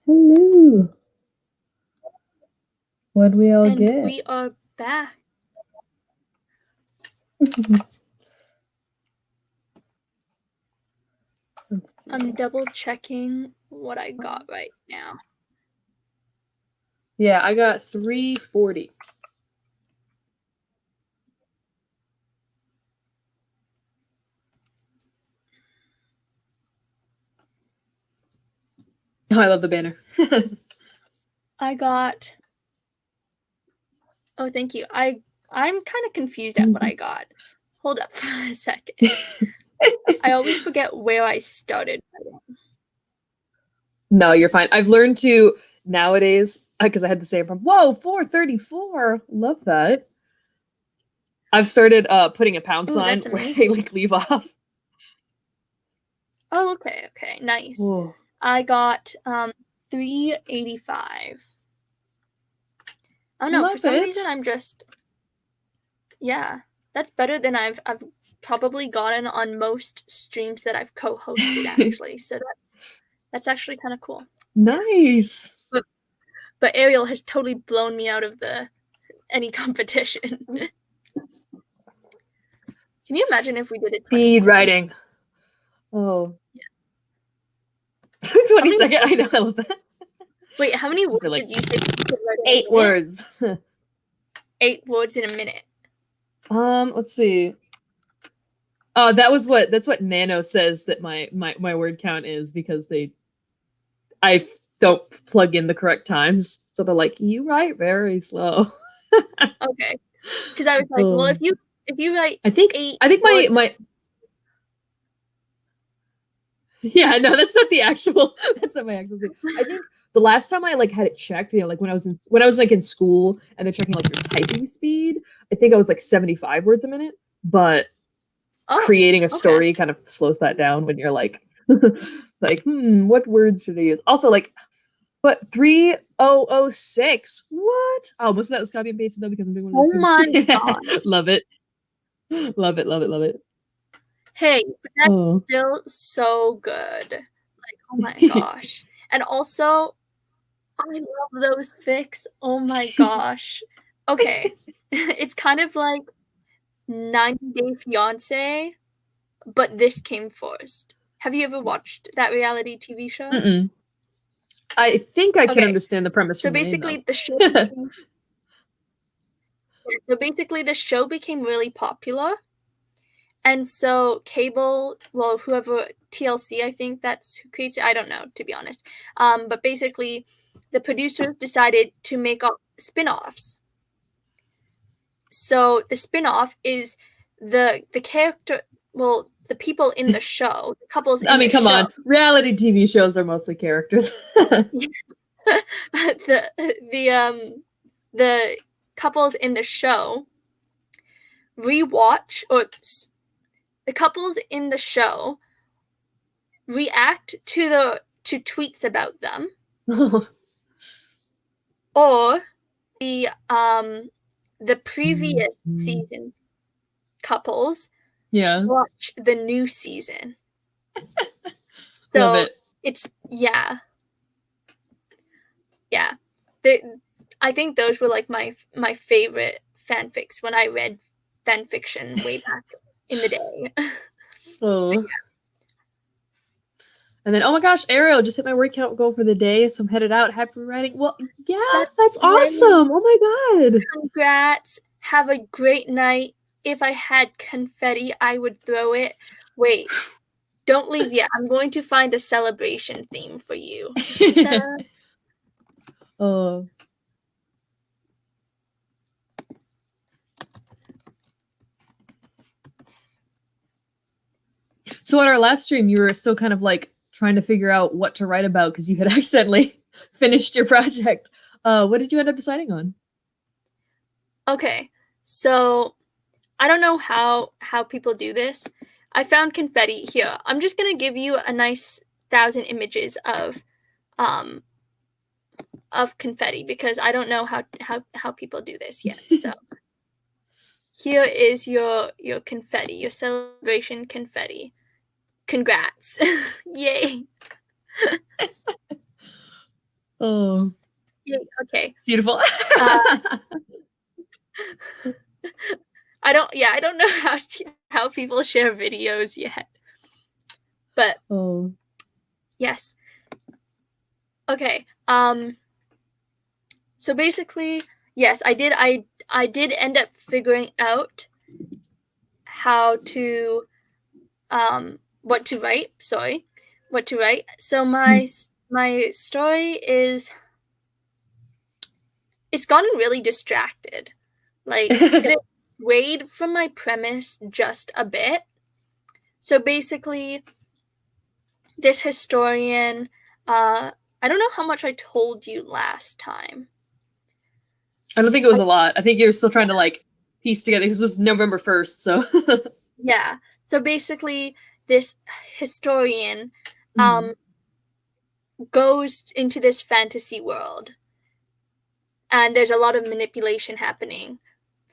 Hello. What'd we all And get? we are back. Let's see. I'm double checking what I got right now. Yeah, I got 340. Oh, I love the banner. I got. Oh, thank you. I'm kind of confused at what I got. Hold up for a second. I always forget where I started. No, you're fine. I've learned to nowadays, because I had the same problem. Whoa, 434. Love that. I've started putting a pound Oh, sign that's where I amazing. like leave off. Oh, okay, okay, nice. Whoa. I got 385. I don't know, for Love some reason it. I'm just yeah. That's better than I've probably gotten on most streams that I've co-hosted actually. So that's actually kind of cool. Nice. Yeah. But Ariel has totally blown me out of any competition. Can you imagine if we did a Speed 20-second? writing. Oh. Yeah. 20 second. I know. I love that. Wait, how many words like did you say you could write in 8 a minute? words. 8 words in a minute. Let's see. That's what Nano says that my word count is, because I don't plug in the correct times. So they're like, you write very slow. Okay. Because I was like, well, if you write I think 8 my words, yeah, no, that's not that's not my actual thing. I think the last time I like had it checked, like when I was like in school and they're checking like your typing speed, I think I was like 75 words a minute, but oh, creating a okay. story kind of slows that down when you're like like, what words should I use? Also, like, but 3006. What? Oh, most of that was copy and pasted though, because I'm doing one of Oh those my people. god. Love it. Love it, love it, love it. Hey, but that's Oh. still so good. Like, oh my gosh. And also, I love those fics. Oh my gosh. Okay. It's kind of like 90 Day Fiance, but this came first. Have you ever watched that reality TV show? Mm-mm. I think I can Okay. understand the premise So from the name though. basically the show became really popular. And so cable, well, whoever TLC, I think that's who creates it. I don't know, to be honest. But basically, the producers decided to make spin-offs. So the spin-off is the character, well, the people in the show, the couples I in mean, the come show. on. Reality TV shows are mostly characters. The couples in the show rewatch, or the couples in the show react to tweets about them, or the previous season's couples Yeah, watch the new season. love So it. it's yeah. I think those were like my favorite fanfics when I read fan fiction way back in the day. Oh. And then, oh my gosh, Ariel just hit my word count goal for the day, so I'm headed out. Happy writing. Well, yeah, that's Great. awesome. Oh my god. Congrats. Have a great night. If I had confetti, I would throw it. Wait, don't leave yet. I'm going to find a celebration theme for you. Oh. So at our last stream, you were still kind of like trying to figure out what to write about because you had accidentally finished your project. What did you end up deciding on? Okay, so I don't know how people do this. I found confetti here. I'm just gonna give you a nice 1,000 images um of confetti because I don't know how people do this yet. So here is your confetti, your celebration confetti. Congrats. Yay. Oh, Okay. beautiful. Uh, I don't know how people share videos yet. But Oh. yes. Okay. So basically, yes, I did end up figuring out how to what to write, sorry. What to write. So my story is it's gotten really distracted. Like it has swayed from my premise just a bit. So basically, this historian, I don't know how much I told you last time. I don't think it was I, a lot. I think you're still trying to like piece together because this is November 1st, so. yeah. So basically, this historian Mhm. goes into this fantasy world, and there's a lot of manipulation happening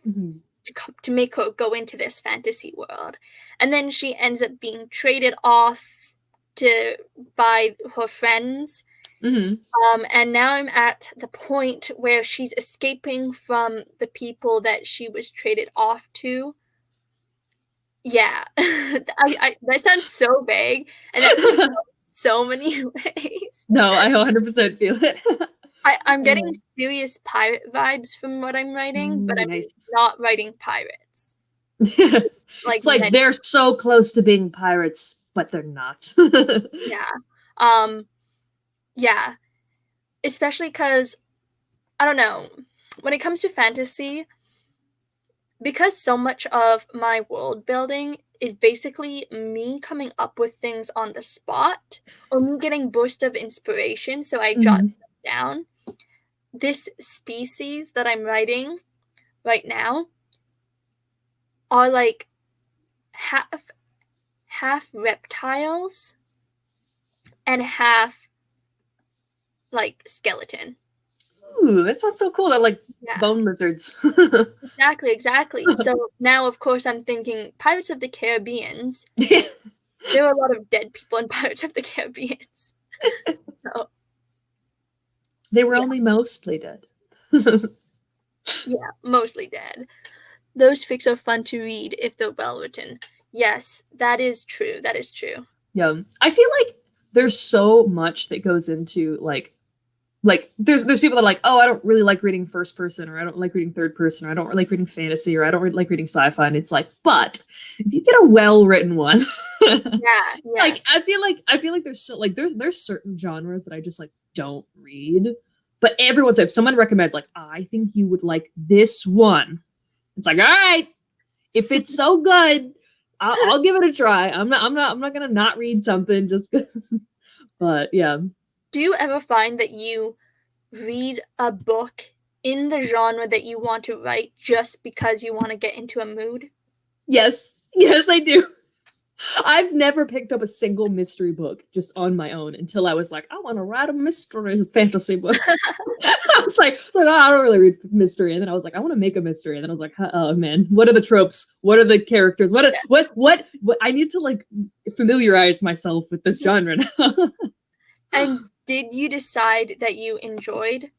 Mhm. to make her go into this fantasy world, and then she ends up being traded off to by her friends. Mhm. And now I'm at the point where she's escaping from the people that she was traded off to. Yeah, that sounds so vague, and that can go so many ways. No, I 100% feel it. I'm getting Oh. serious pirate vibes from what I'm writing, but Ooh, I'm nice. not writing pirates. Like It's like many, they're so close to being pirates, but they're not. yeah, um, yeah. Especially because I don't know, when it comes to fantasy, because so much of my world building is basically me coming up with things on the spot or me getting bursts of inspiration, so I jot Mhm. stuff down. This species that I'm writing right now are like half reptiles and half like skeleton. Ooh, that sounds so cool. They're like Yeah, bone lizards. exactly. So now, of course, I'm thinking Pirates of the Caribbeans. There are a lot of dead people in Pirates of the Caribbeans. So They were yeah, only mostly dead. yeah, mostly dead. Those fics are fun to read if they're well written. Yes, that is true. That is true. Yeah. I feel like there's so much that goes into like there's people that are like, oh, I don't really like reading first person, or I don't like reading third person, or I don't really like reading fantasy, or I don't really like reading sci-fi. And it's like, but if you get a well-written one, Yeah, like yes. I feel like there's certain genres that I just like don't read. But everyone's if someone recommends like, I think you would like this one, it's like, all right, if it's so good, I'll give it a try. I'm not gonna not read something just because. But yeah. Do you ever find that you read a book in the genre that you want to write just because you want to get into a mood? Yes. Yes, I do. I've never picked up a single mystery book just on my own until I was like, I want to write a mystery fantasy book. I was like, oh, I don't really read mystery. And then I was like, I want to make a mystery. And then I was like, oh man, what are the tropes? What are the characters? What I need to like familiarize myself with this genre now. And did you decide that you enjoyed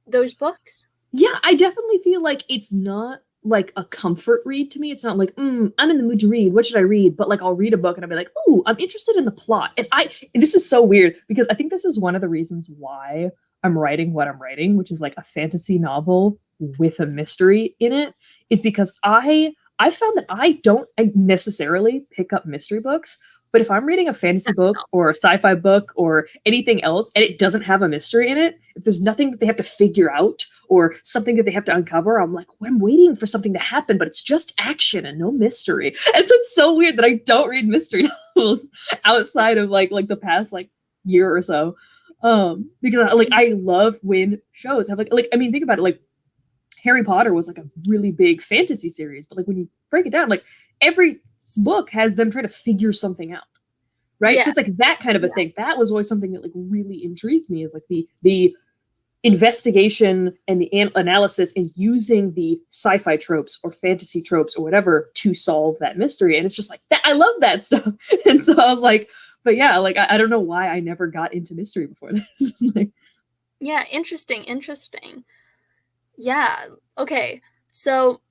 those books? Yeah, I definitely feel like it's not like a comfort read to me. It's not like, I'm in the mood to read. What should I read? But like, I'll read a book and I'll be like, ooh, I'm interested in the plot. And this is so weird because I think this is one of the reasons why I'm writing what I'm writing, which is like a fantasy novel with a mystery in it, is because I found that I necessarily pick up mystery books. But if I'm reading a fantasy book or a sci-fi book or anything else and it doesn't have a mystery in it, if there's nothing that they have to figure out or something that they have to uncover, I'm like, well, I'm waiting for something to happen, but it's just action and no mystery. And so it's so weird that I don't read mystery novels outside of like the past like year or so. Because like I love when shows have like I mean think about it, like Harry Potter was like a really big fantasy series, but like when you break it down, like every book has them trying to figure something out. Right. So Yeah, it's like that kind of a yeah, thing. That was always something that like really intrigued me is like the investigation and the analysis and using the sci-fi tropes or fantasy tropes or whatever to solve that mystery. And it's just like that. I love that stuff. And so I was like, But yeah, like I don't know why I never got into mystery before this. Like, Yeah, interesting. Yeah, okay. So,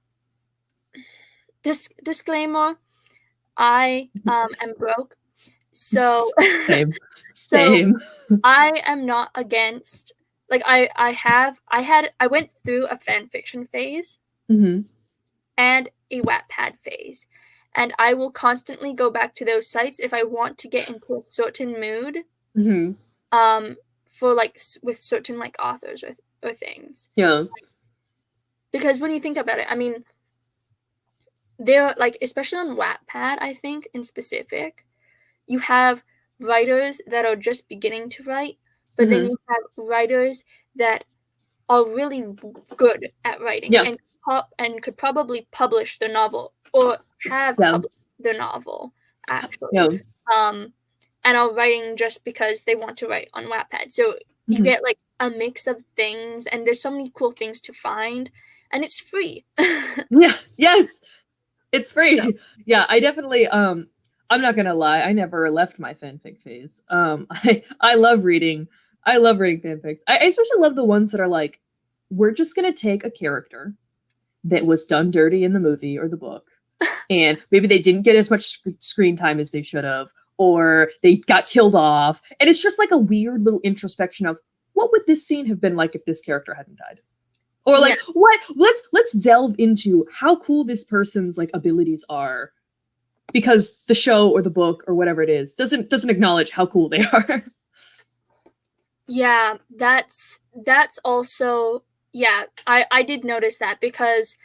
disclaimer, I am broke. So same, so same. I am not against, like, I went through a fan fiction phase Hmm. and a Wattpad phase. And I will constantly go back to those sites if I want to get into a certain mood, Hmm. for like with certain like authors or things. Yeah. Because when you think about it, I mean, there, like, especially on Wattpad, I think in specific, you have writers that are just beginning to write, but then Hmm. you have writers that are really good at writing Yeah. and could probably publish their novel or have Yeah. published their novel actually, Yeah. um, and are writing just because they want to write on Wattpad. So you Hmm. get like a mix of things, and there's so many cool things to find, and it's free. Yeah. Yes. It's So, free. Yeah, I definitely I'm not gonna lie, I never left my fanfic phase. I love reading. I love reading fanfics. I especially love the ones that are like, we're just gonna take a character that was done dirty in the movie or the book, and maybe they didn't get as much screen time as they should have, or they got killed off, and it's just like a weird little introspection of what would this scene have been like if this character hadn't died, or yeah, like what, let's delve into how cool this person's like abilities are, because the show or the book or whatever it is doesn't acknowledge how cool they are. yeah, that's also, yeah, I did notice that, because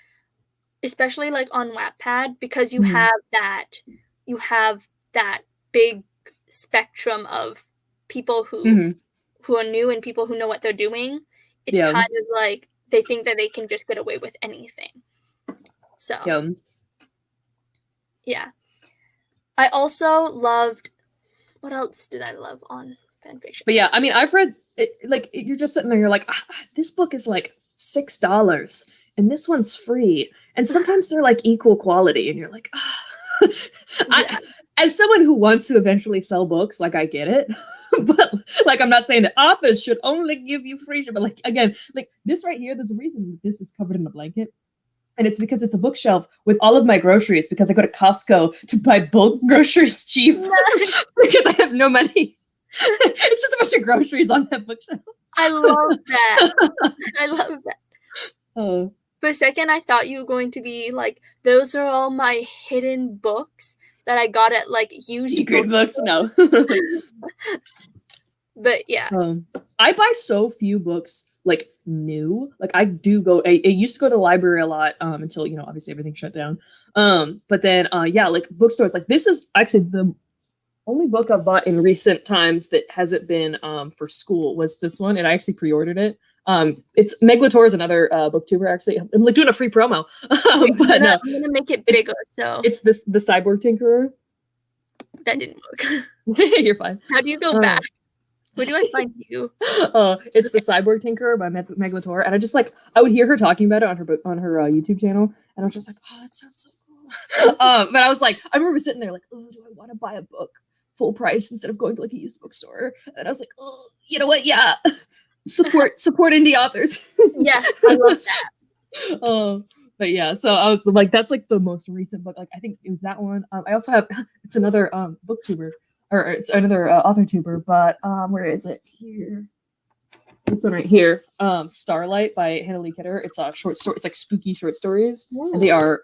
especially like on Wattpad, because Mhm. you have that big spectrum of people Mhm. who are new and people who know what they're doing. It's Yeah. kind of like they think that they can just get away with anything. So, Yeah. yeah. I also loved, what else did I love on fanfiction? But yeah, I mean, I've read it, like you're just sitting there, you're like, this book is like $6 and this one's free, and sometimes they're like equal quality, and you're like, ah. Yeah. I, as someone who wants to eventually sell books, like I get it, but like I'm not saying that authors should only give you free shit, but like again, like this right here, there's a reason this is covered in a blanket. And it's because it's a bookshelf with all of my groceries, because I go to Costco to buy bulk groceries cheap because I have no money. It's just a bunch of groceries on that bookshelf. I love that. I love that. Oh, For a second, I thought you were going to be like, those are all my hidden books that I got at like used secret books? No. bookstores. But yeah, I buy so few books like new. Like I do go. I used to go to the library a lot until obviously everything shut down. But then yeah, like bookstores. Like this is actually the only book I've bought in recent times that hasn't been for school was this one, and I actually pre-ordered it. It's Meglator is another booktuber. Actually, I'm like doing a free promo. wait, But no, I'm gonna make it it's bigger. So it's this the Cyborg Tinkerer. that didn't work. You're fine. How do you go back? Where do I find you? It's the Cyborg Tinkerer by Meglator, and I just like I would hear her talking about it on her YouTube channel, and I was just like, oh, that sounds so cool. But I was like, I remember sitting there like, oh, do I want to buy a book full price instead of going to like a used bookstore? And I was like, oh, you know what? Yeah, support indie authors. Yes, I love that. But yeah, so I was like, that's like the most recent book. Like I think it was that one. I also have it's another booktuber, or it's another author tuber, but where is it here? This one right here, Starlight by Hannah Lee Kidder. It's a short story. It's like spooky short stories, and they are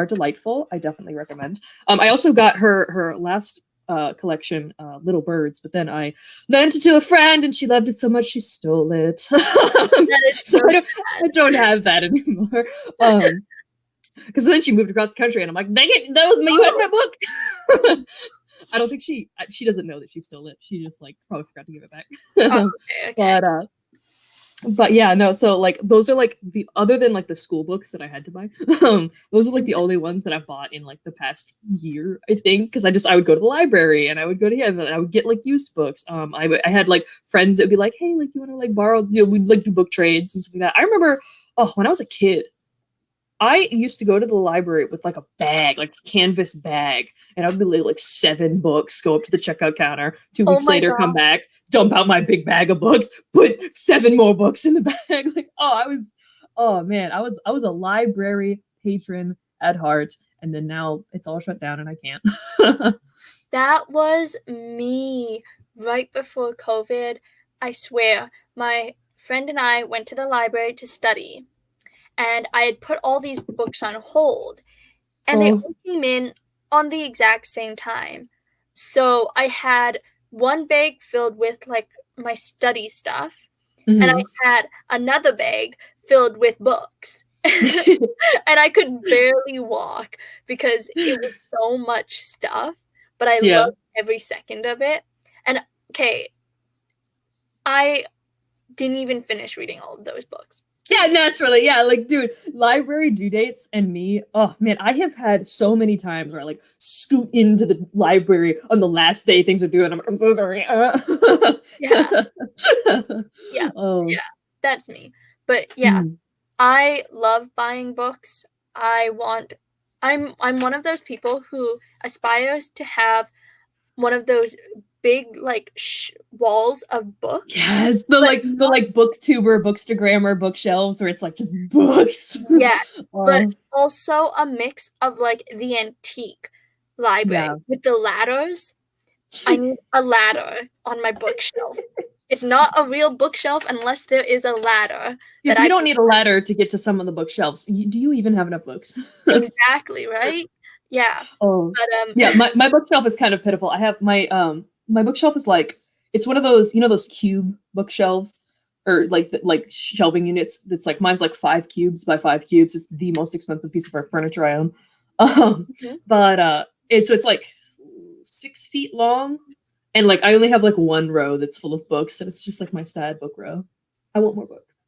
delightful. I definitely recommend. I also got her last collection, Little Birds, but then I lent it to a friend, and she loved it so much she stole it. That is So so I don't have that anymore. Because then she moved across the country, and I'm like, dang it, that was me. You had my book. I don't think she doesn't know that she stole it. She just like probably forgot to give it back. okay. But yeah, no. So like those are like the other than like the school books that I had to buy. Those are like the only ones that I've bought in like the past year, I think, because I would go to the library and I would go to here and I would get like used books. I had like friends that would be like, hey, like you want to like borrow? We'd like do book trades and stuff like that. I remember when I was a kid, I used to go to the library with like a bag, like a canvas bag, and I'd be like 7 books, go up to the checkout counter, two Oh weeks my later, come god. back, dump out my big bag of books, put 7 more books in the bag. Like, oh man, I was a library patron at heart, and then now it's all shut down and I can't. That was me right before COVID. I swear, my friend and I went to the library to study, and I had put all these books on hold, and they Oh, all came in on the exact same time. So I had one bag filled with like my study stuff, and mhm. I had another bag filled with books. And I could barely walk because it was so much stuff, but I Yeah. loved every second of it. And okay, I didn't even finish reading all of those books. Yeah, naturally. Yeah, like, dude, library due dates and me. Oh man, I have had so many times where I like scoot into the library on the last day things are due, and I'm like, I'm so sorry. Yeah, yeah, Oh, yeah, that's me. But yeah, mm. I love buying books. I want I'm one of those people who aspires to have one of those big like walls of books, Yes, the but like the not like booktuber, bookstagrammer bookshelves where it's like just books. yeah, but Oh, also a mix of like the antique library yeah. with the ladders. I need a ladder on my bookshelf. It's not a real bookshelf unless there is a ladder that If I you don't can need a ladder to get to some of the bookshelves, do you even have enough books? exactly, right? Yeah. Oh, But yeah, my bookshelf is kind of pitiful. I have my bookshelf is like it's one of those, those cube bookshelves or like shelving units that's like mine's like 5 cubes by 5 cubes. It's the most expensive piece of furniture I own. Mhm. But it's like 6 feet long, and like I only have like one row that's full of books, and it's just like my sad book row. I want more books.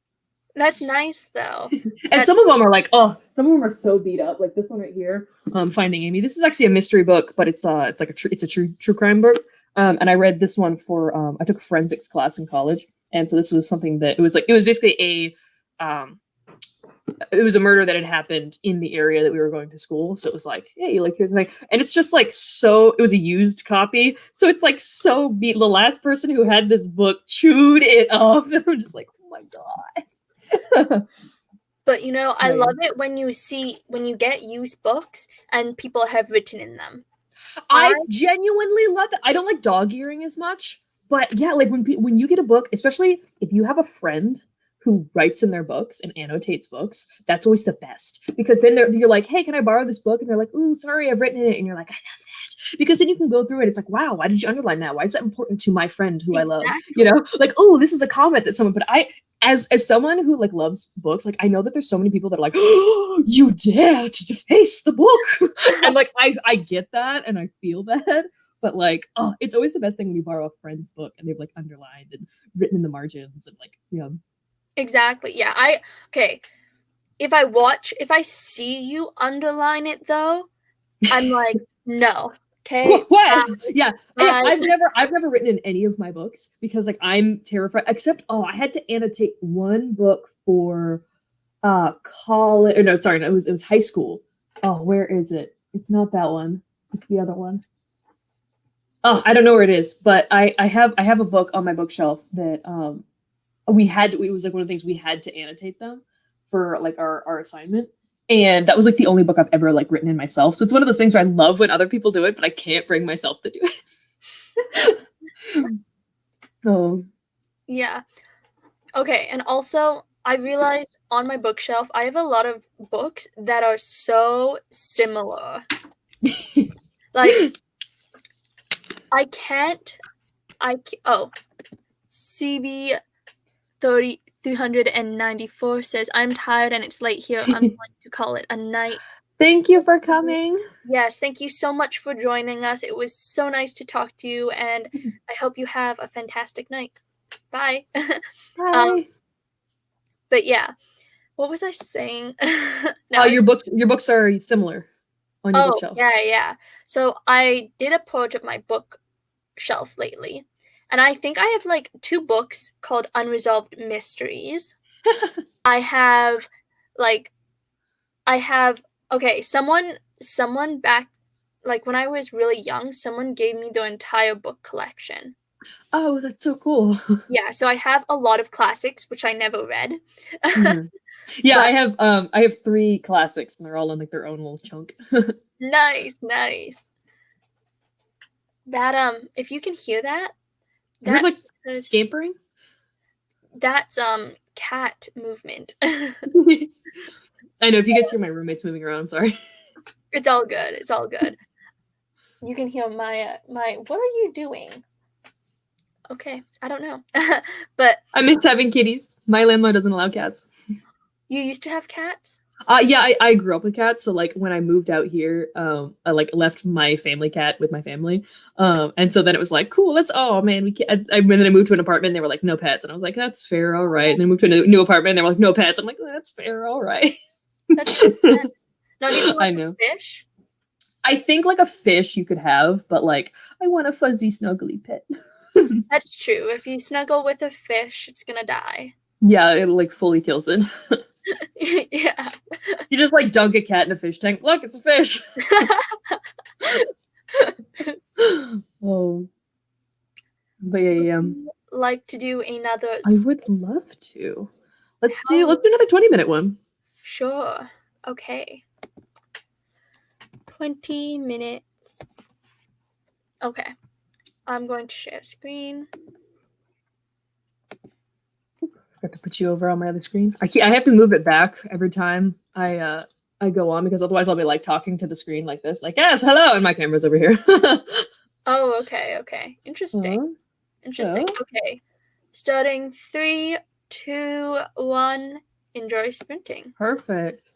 That's nice though. And That's some of them are like, oh, some of them are so beat up. Like this one right here, Finding Amy. This is actually a mystery book, but it's like it's a true crime book. And I read this one for I took a forensics class in college, and so this was something that it was basically it was a murder that had happened in the area that we were going to school. So it was like, hey, like here's the thing, and it's just like so. It was a used copy, so it's like so beat. The last person who had this book chewed it up, and I'm just like, oh my god. but I Oh, yeah. love it when you get used books and people have written in them. I I genuinely love that. I don't like dog earing as much, but yeah, like when you get a book, especially if you have a friend who writes in their books and annotates books, that's always the best because then you're like, hey, can I borrow this book? And they're like, ooh, sorry, I've written in it, and you're like, I love that because then you can go through it. It's like, wow, why did you underline that? Why is that important to my friend who I love? exactly. Like, oh, this is a comment that someone. But as someone who like loves books, like I know that there's so many people that are like, oh, you dare to deface the book, and like I get that and I feel that, but like, oh, it's always the best thing when you borrow a friend's book and they've like underlined and written in the margins and like, Exactly. Yeah. Okay. If I see you underline it though, I'm like, no. Okay. what? Yeah, yeah. I I've never written in any of my books because like I'm terrified. Except, oh, I had to annotate one book for college. Or no, sorry, no, it was high school. Oh, where is it? It's not that one. It's the other one. Oh, I don't know where it is, but I have a book on my bookshelf that it was like one of the things we had to annotate them for like our assignment. And that was like the only book I've ever like written in myself. So it's one of those things where I love when other people do it, but I can't bring myself to do it. Oh. yeah. Okay, and also I realized on my bookshelf I have a lot of books that are so similar. Like I can't oh, CB 394 says I'm tired and it's late here. I'm going to call it a night. Thank you for coming. Yes, thank you so much for joining us. It was so nice to talk to you, and I hope you have a fantastic night. Bye. um, Bye. but yeah, what was I saying? Oh, Now I your books are similar on your oh bookshelf. yeah, yeah. So I did a purge of my bookshelf lately, and I think I have like 2 books called Unresolved Mysteries. I have like I have okay, someone back like when I was really young, someone gave me the entire book collection. Oh, that's so cool. Yeah, so I have a lot of classics which I never read. Mhm. Yeah, But I have three classics and they're all in like their own little chunk. nice, nice. That if you can hear that, I heard that's like because scampering. that's cat movement. I know if you guys hear my roommates moving around, I'm sorry. It's all good. It's all good. You can hear my what are you doing? Okay, I don't know. But I miss having kitties. My landlord doesn't allow cats. you used to have cats? Yeah, I grew up with cats, so like when I moved out here, I like left my family cat with my family, and so then it was like, cool, let's. Oh man, we can't. And then I moved to an apartment, and they were like, no pets, and I was like, that's fair, all right. And then moved to a new apartment, and they were like, no pets. I'm like, that's fair, all right. That makes sense. Now, do you I want a know. fish? I think like a fish you could have, but like I want a fuzzy, snuggly pet. That's true. If you snuggle with a fish, it's gonna die. Yeah, it like fully kills it. Yeah. You just like dunk a cat in a fish tank. Look, it's a fish. Oh, but yeah, yeah, yeah. Like to do another I would love to. how Let's do another 20-minute one. sure. Okay. 20 minutes. Okay. I'm going to share screen. I have to put you over on my other screen. I have to move it back every time I go on because otherwise I'll be like talking to the screen like this, like yes, hello, and my camera's over here. Oh, okay, okay. Interesting. Interesting. So Okay. Starting 3, 2, 1. Enjoy sprinting. perfect.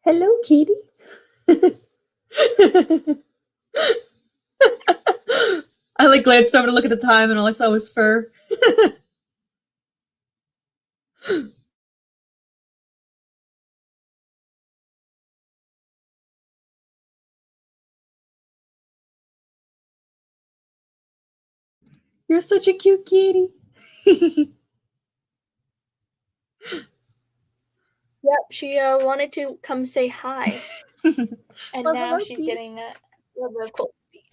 Hello, kitty. I like glanced over to look at the time, and all I saw was fur. You're such a cute kitty. Yep, she wanted to come say hi, and Well, now hello, she's kitty. getting a little bit of cold feet.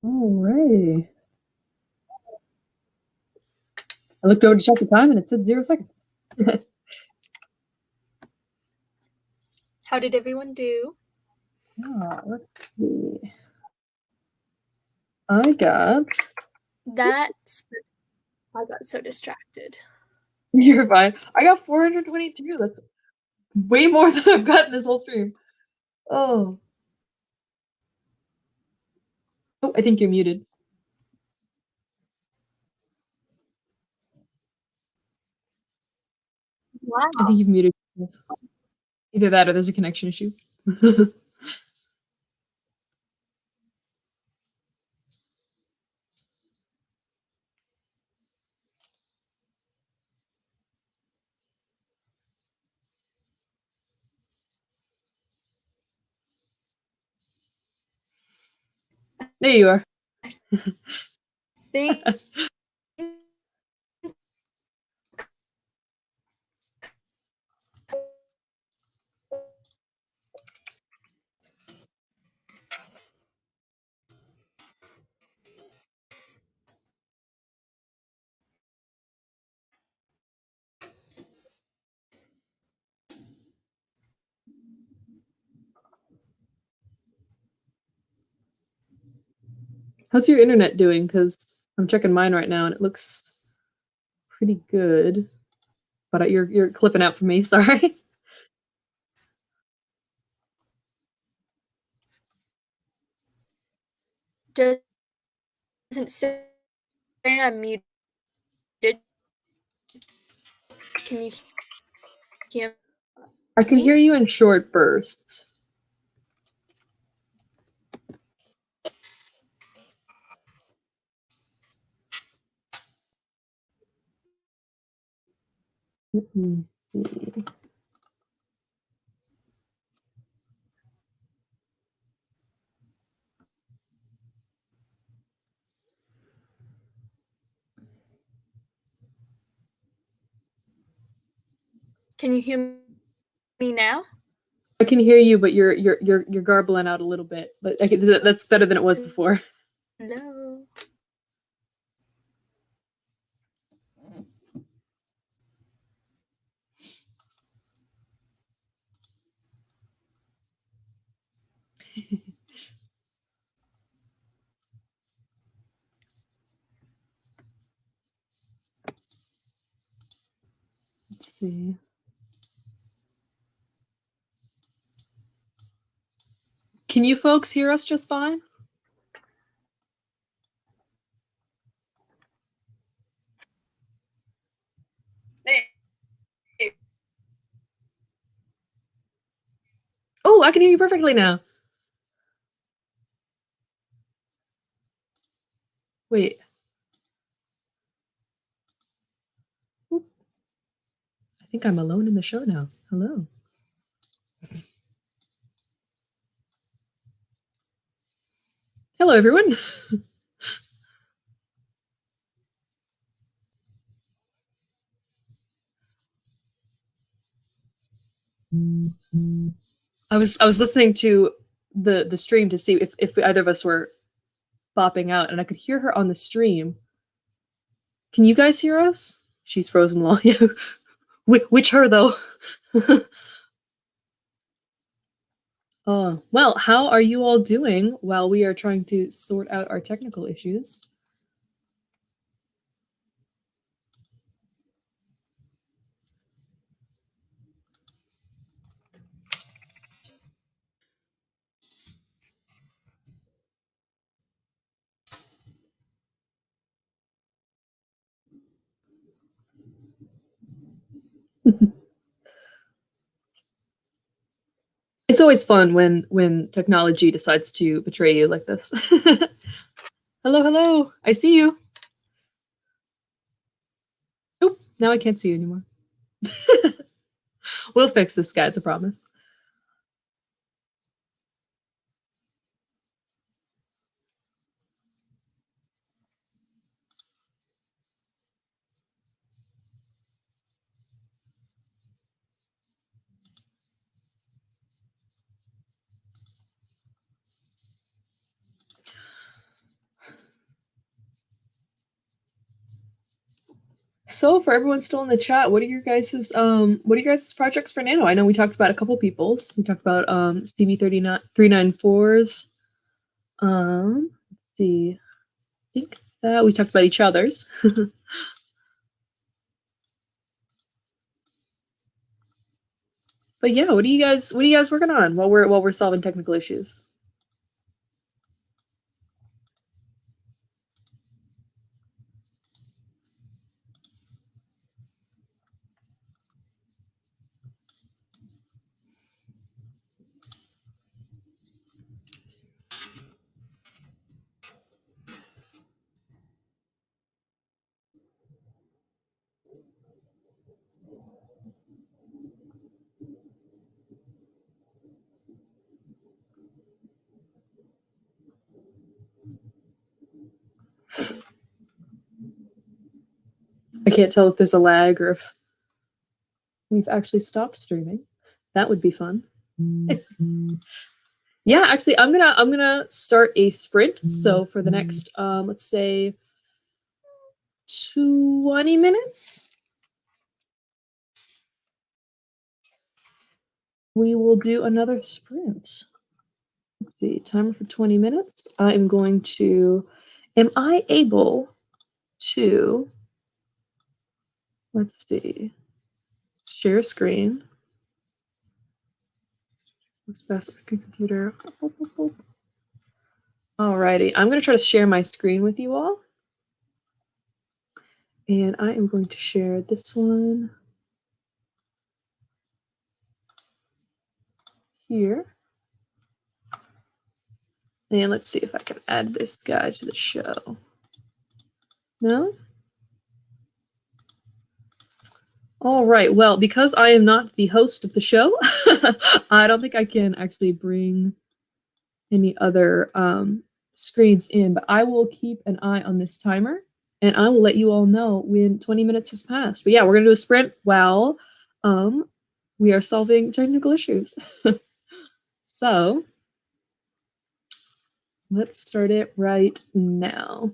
Alrighty. I looked over to check the time and it said 0 seconds. How did everyone do? Let's see. I got. That's I got so distracted. You're fine. I got 422. That's way more than I've gotten this whole stream. Oh. Oh, I think you're muted. Wow. I think you've muted. Either that or there's a connection issue. There you are. Think How's your internet doing? Because I'm checking mine right now and it looks pretty good. But you're clipping out for me. Sorry. doesn't say I'm muted. Can you hear I can me? hear you in short bursts. Let me see. Can you hear me now? I can hear you, but you're garbling out a little bit. But that's better than it was before. Hello. Let's see. Can you folks hear us just fine? Oh, I can hear you perfectly now. Wait. I think I'm alone in the show now. Hello. Hello, everyone. I was listening to the stream to see if either of us were bopping out, and I could hear her on the stream. Can you guys hear us? She's frozen long. Which her though? Oh, well, how are you all doing while we are trying to sort out our technical issues? It's always fun when technology decides to betray you like this. Hello, hello. I see you. Nope, now I can't see you anymore. We'll fix this, guys, I promise. so for everyone still in the chat, what are your guys' projects for Nano? I know we talked about a couple people's. We talked about CB39 394s. Let's see. I think that we talked about each other's. But yeah, what are you guys working on while we're solving technical issues? I can't tell if there's a lag or if we've actually stopped streaming. That would be fun. Yeah, actually, I'm gonna start a sprint. So for the next, let's say, 20 minutes, we will do another sprint. Let's see, timer for 20 minutes. I am going to. Am I able to? Let's see. Share screen. Looks best on a computer. Alrighty, I'm gonna try to share my screen with you all. And I am going to share this one here. And let's see if I can add this guy to the show. No? All right, well, because I am not the host of the show, I don't think I can actually bring any other screens in, but I will keep an eye on this timer and I will let you all know when 20 minutes has passed. But yeah, we're gonna do a sprint while we are solving technical issues. So let's start it right now.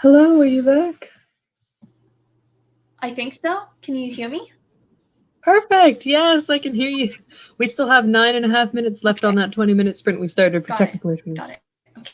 Hello, are you back? I think so. Can you hear me? Perfect. Yes, I can hear you. We still have 9.5 minutes left on that 20-minute sprint we started for Got it. technical issues. Got it. Okay.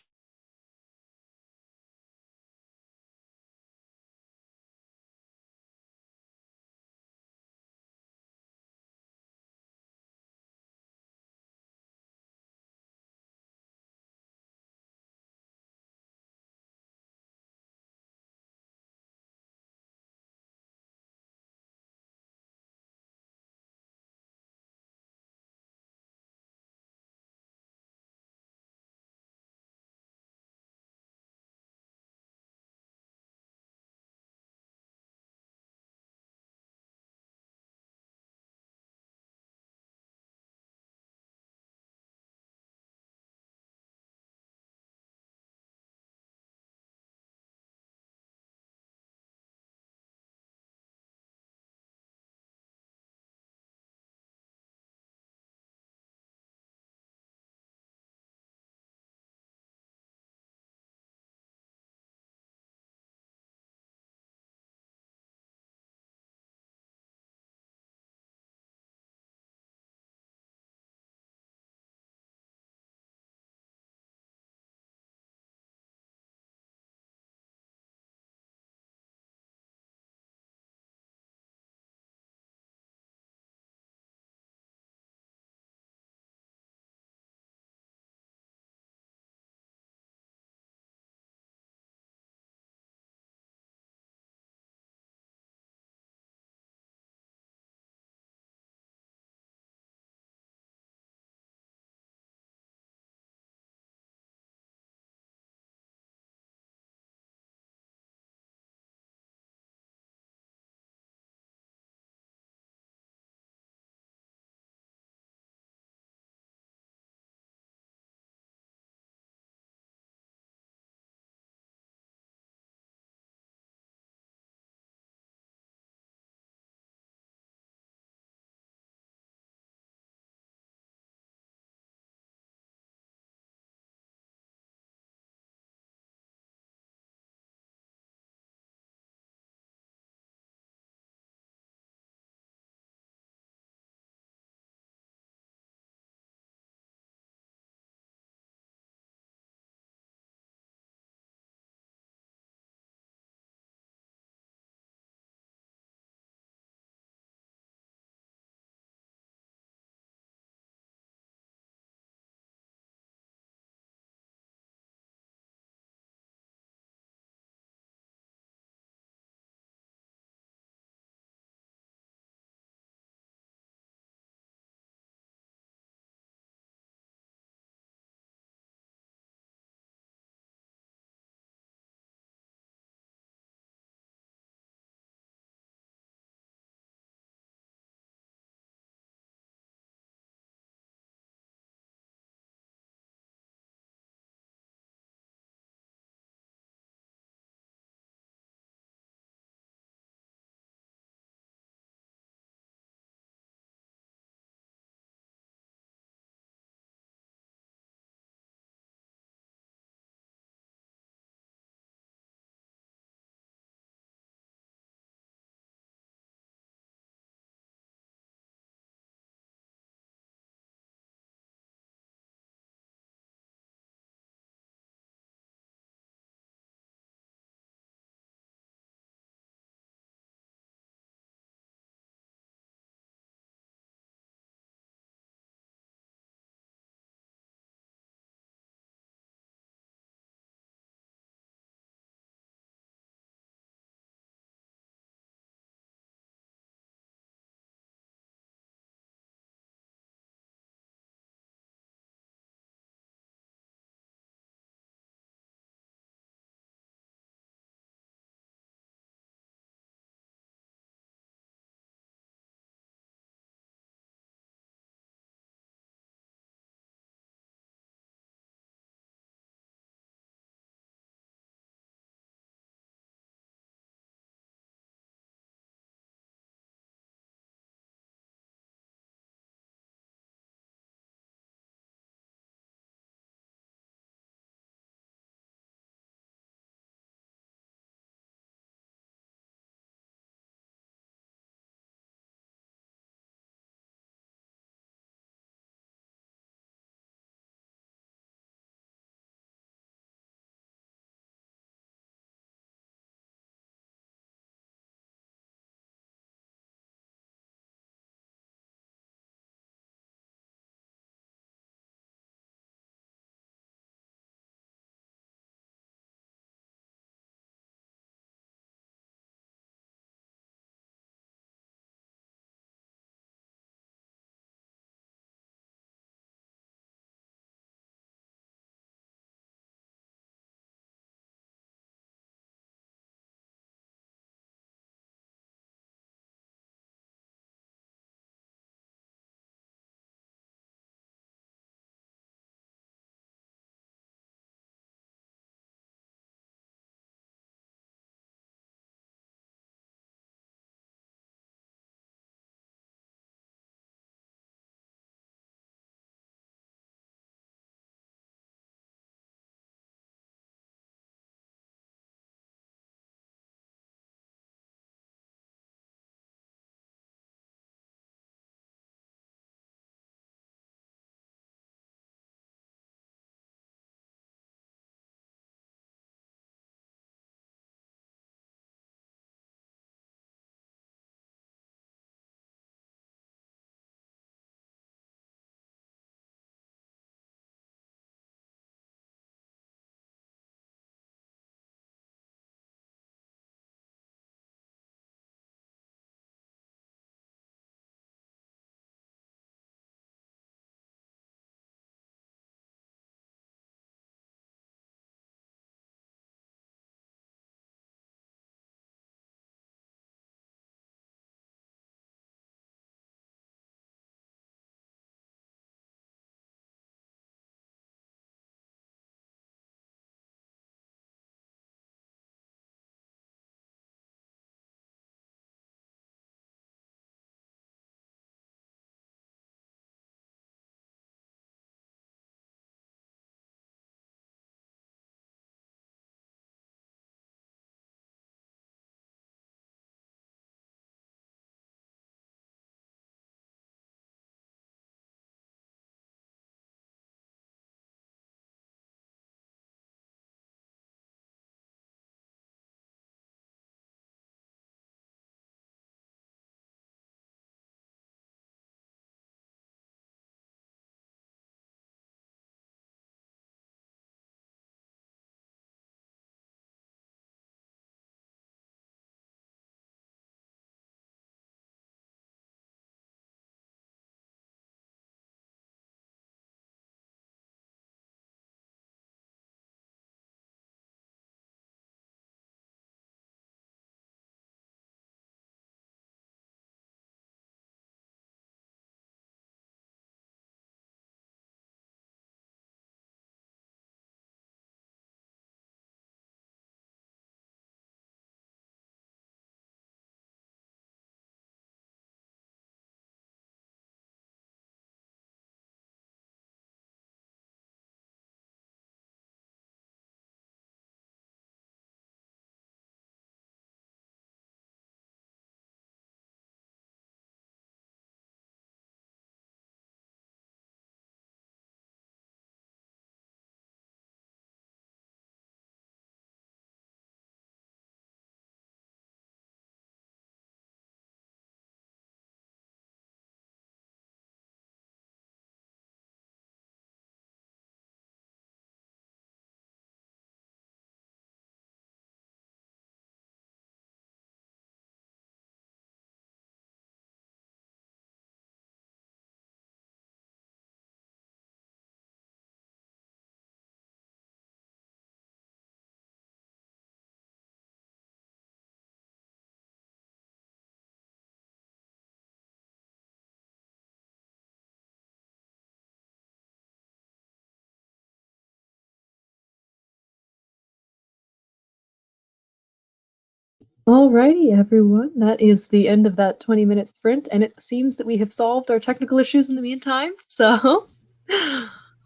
Alrighty, everyone. That is the end of that 20-minute sprint, and it seems that we have solved our technical issues in the meantime. So,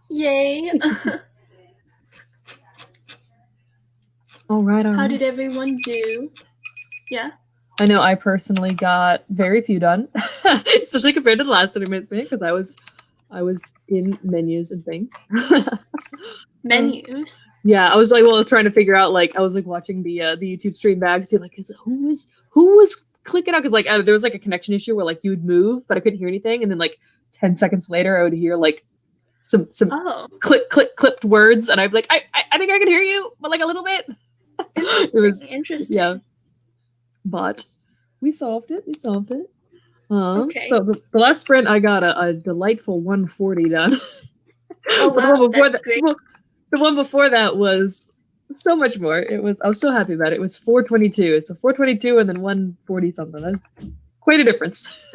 Yay! all right, all How right. did everyone do? Yeah. I know I personally got very few done, especially compared to the last 30 minutes sprint because I was in menus and things. Menus. Yeah, I was like, well, trying to figure out like I was like watching the YouTube stream back to see like who was clicking out because like there was like a connection issue where like you would move but I couldn't hear anything and then like 10 seconds later I would hear like some Oh, clipped words and I'd be like I think I can hear you but like a little bit. interesting. It was Interesting. yeah, but we solved it. We solved it. Okay. So the last sprint I got a delightful 140 done. Oh But the one wow, before that's that, great. the one before that was so much more. I was so happy about it. It was 422. It's a 422 and then 140 something. That's quite a difference.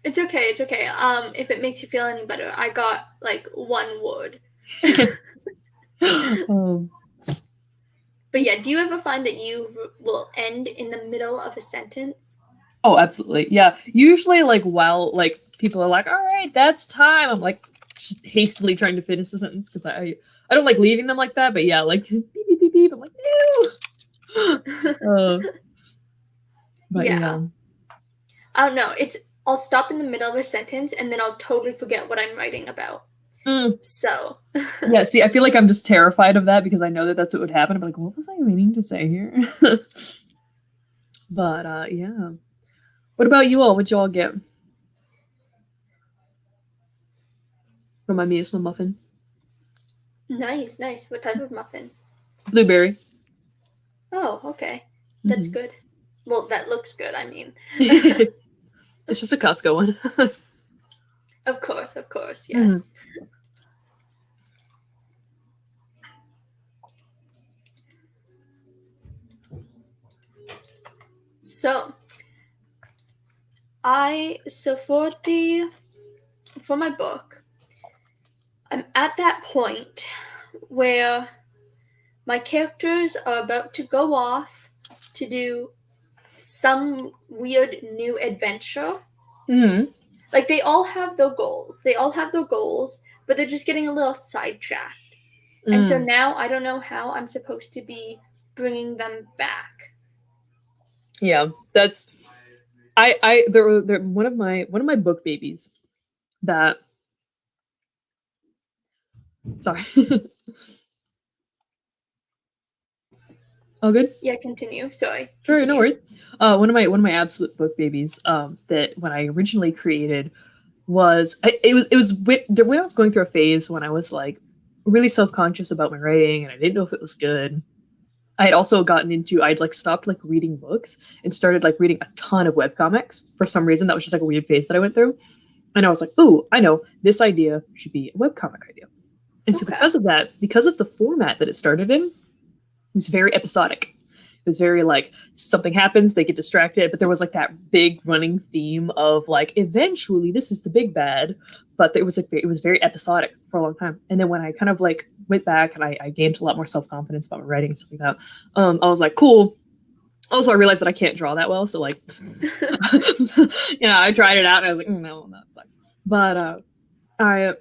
It's okay. It's okay. If it makes you feel any better, I got like one word. um, But yeah, do you ever find that you will end in the middle of a sentence? oh, absolutely. Yeah. Usually, like, while like people are like, all right, that's time. I'm like just hastily trying to finish the sentence because I don't like leaving them like that. But yeah, like beep, beep, beep, beep. I'm like, no. But Yeah. I don't know. I'll stop in the middle of a sentence and then I'll totally forget what I'm writing about. So yeah, see, I feel like I'm just terrified of that because I know that that's what would happen. I'm like, what was I meaning to say here? But yeah. What about you all? What'd you all get? Remind me of some muffin. nice, nice. What type of muffin? Blueberry. Oh, okay. That's good. Well, that looks good, I mean. It's just a Costco one. Of course, yes. So for my book, I'm at that point where my characters are about to go off to do some weird new adventure. Like they all have their goals. But they're just getting a little sidetracked. And so now I don't know how I'm supposed to be bringing them back. Yeah, that's they're one of my book babies that sorry. Oh, good. Yeah, continue. Sorry. Sure, Continue. no worries. One of my absolute book babies that when I originally created was it was when I was going through a phase when I was like really self-conscious about my writing and I didn't know if it was good. I had also gotten into I'd like stopped like reading books and started like reading a ton of webcomics for some reason. That was just like a weird phase that I went through. And I was like, ooh, I know this idea should be a webcomic idea. And so because of that, because of the format that it started in, it was very episodic. It was very like something happens, they get distracted, but there was like that big running theme of like eventually this is the big bad, but it was like it was very episodic for a long time. And then when I kind of like went back and I gained a lot more self-confidence about my writing and stuff like that, I was like, cool. Also, I realized that I can't draw that well, so like, I tried it out and I was like, no, that sucks. But I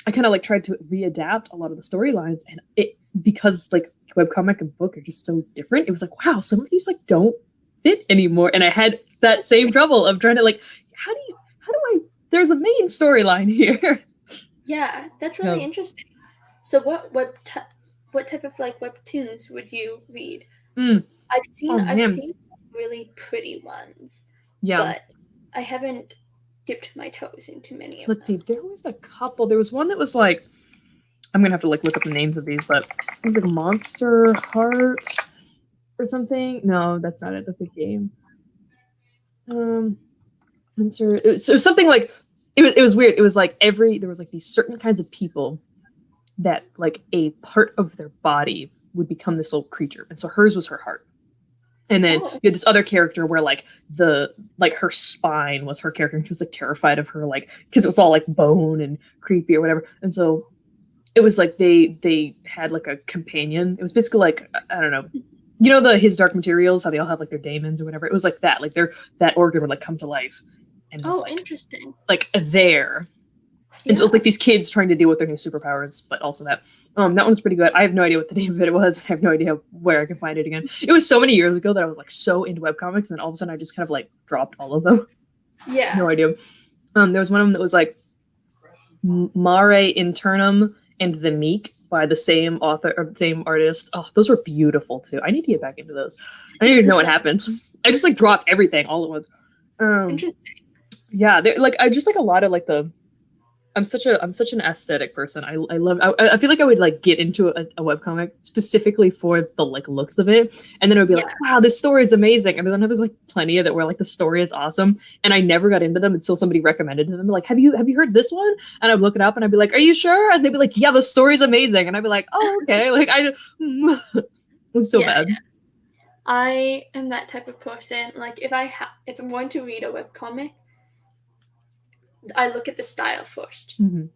kind of like tried to readapt a lot of the storylines, and it because like webcomic and book are just so different. It was like, wow, some of these like don't fit anymore, and I had that same trouble of trying to like, how do I? There's a main storyline here. Yeah, that's really interesting. So what type of like webtoons would you read? I've seen some really pretty ones. Yeah. But I haven't dipped my toes into many of them. Let's see. There was a couple. There was one that was like, I'm gonna have to like look up the names of these, but it was like Monster Heart or something. No, that's not it. That's a game. It was something like it was weird. It was like there was like these certain kinds of people that like a part of their body would become this little creature, and so hers was her heart. And then you had this other character where like her spine was her character, and she was like terrified of her like because it was all like bone and creepy or whatever. And so it was like they had like a companion. It was basically like I don't know. you know, the his Dark Materials, how they all have like their daemons or whatever. It was like that. Like that organ would like come to life and was interesting. like there. Yeah. And so it was like these kids trying to deal with their new superpowers, but also that. That one's pretty good. I have no idea what the name of it was. I have no idea where I can find it again. It was so many years ago that I was like so into webcomics, and then all of a sudden I just kind of like dropped all of them. Yeah. No idea. There was one of them that was like Mare Internum and the Meek by the same author or same artist. Oh, those were beautiful too. I need to get back into those. I don't even know what happens. I just like dropped everything all at once. Interesting. Yeah, like I just like a lot of like the. I'm such an aesthetic person. I love. I feel like I would like get into a webcomic specifically for the like looks of it, and then it would be like, wow, this story is amazing. And then I know there's like plenty of it where like the story is awesome, and I never got into them until somebody recommended to them. Like, have you heard this one? And I'd look it up, and I'd be like, are you sure? And they'd be like, yeah, the story's amazing. And I'd be like, oh, okay. Like it was so bad. Yeah. I am that type of person. Like if I'm going to read a webcomic, I look at the style first, and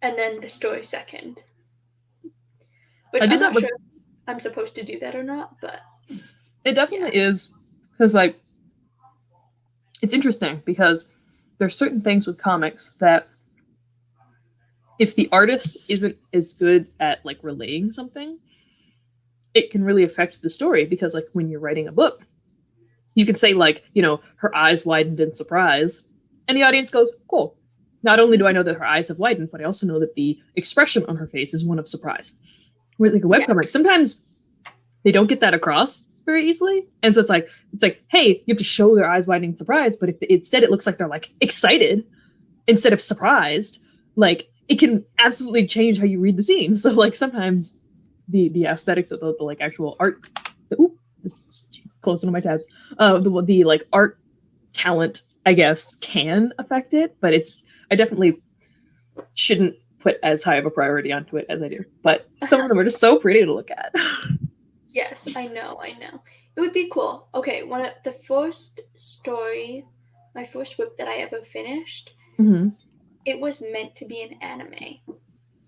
then the story second. Which I'm not sure I'm supposed to do that or not, but it definitely is, because like it's interesting because there's certain things with comics that if the artist isn't as good at like relaying something, it can really affect the story. Because like when you're writing a book, you can say like, you know, her eyes widened in surprise. And the audience goes, cool. Not only do I know that her eyes have widened, but I also know that the expression on her face is one of surprise. With like a webcomic, sometimes they don't get that across very easily. And so it's like, hey, you have to show their eyes widening in surprise, but if instead it looks like they're like excited instead of surprised, like it can absolutely change how you read the scene. So like sometimes the aesthetics of the like actual art, this is close to my tabs, the like art talent, I guess, can affect it, but I definitely shouldn't put as high of a priority onto it as I do. But some of them are just so pretty to look at. Yes, I know. It would be cool. Okay, the first story, my first whip that I ever finished, it was meant to be an anime.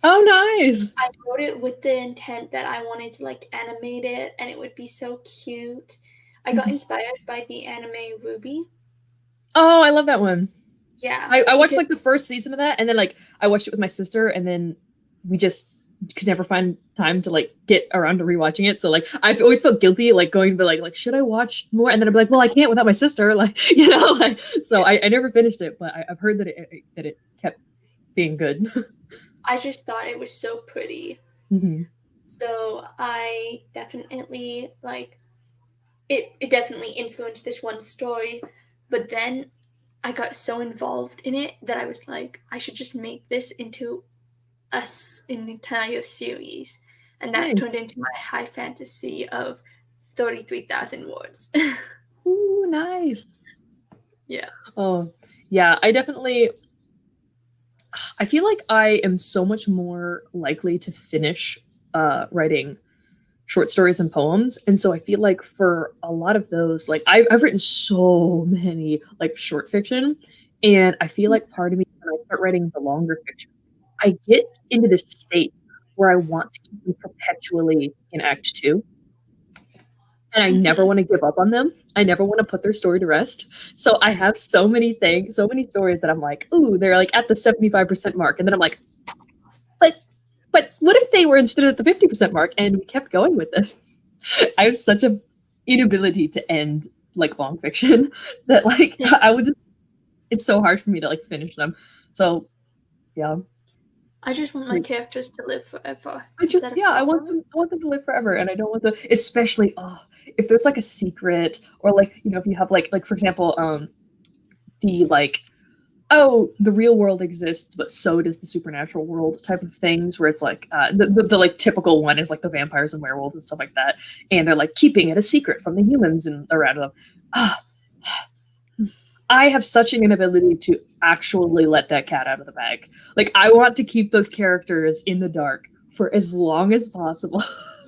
Oh, nice. I wrote it with the intent that I wanted to like animate it, and it would be so cute. I got inspired by the anime Ruby. Oh, I love that one. Yeah. I watched like the first season of that, and then like I watched it with my sister, and then we just could never find time to like get around to rewatching it. So like I've always felt guilty like going to be like should I watch more? And then I'd be like, well, I can't without my sister, like, you know, like so I never finished it, but I've heard that it kept being good. I just thought it was so pretty. So I definitely like it definitely influenced this one story, but then I got so involved in it that I was like, I should just make this into an entire series. And that turned into my high fantasy of 33,000 words. Ooh, nice. Yeah. Oh, yeah. I feel like I am so much more likely to finish writing short stories and poems. And so I feel like for a lot of those, like I've written so many like short fiction, and I feel like part of me, when I start writing the longer fiction, I get into this state where I want to keep them perpetually in Act 2. And I never want to give up on them. I never want to put their story to rest. So I have so many stories that I'm like, ooh, they're like at the 75% mark. And then I'm like, but what if they were instead at the 50% mark and we kept going with this? I have such an inability to end like long fiction that like I would just, it's so hard for me to like finish them. So yeah. I just want my characters to live forever. I want them to live forever, and I don't want especially if there's like a secret, or like, you know, if you have like for example, the like, oh, the real world exists, but so does the supernatural world type of things, where it's like the like typical one is like the vampires and werewolves and stuff like that, and they're like keeping it a secret from the humans and around them. I have such an inability to actually let that cat out of the bag. Like, I want to keep those characters in the dark for as long as possible.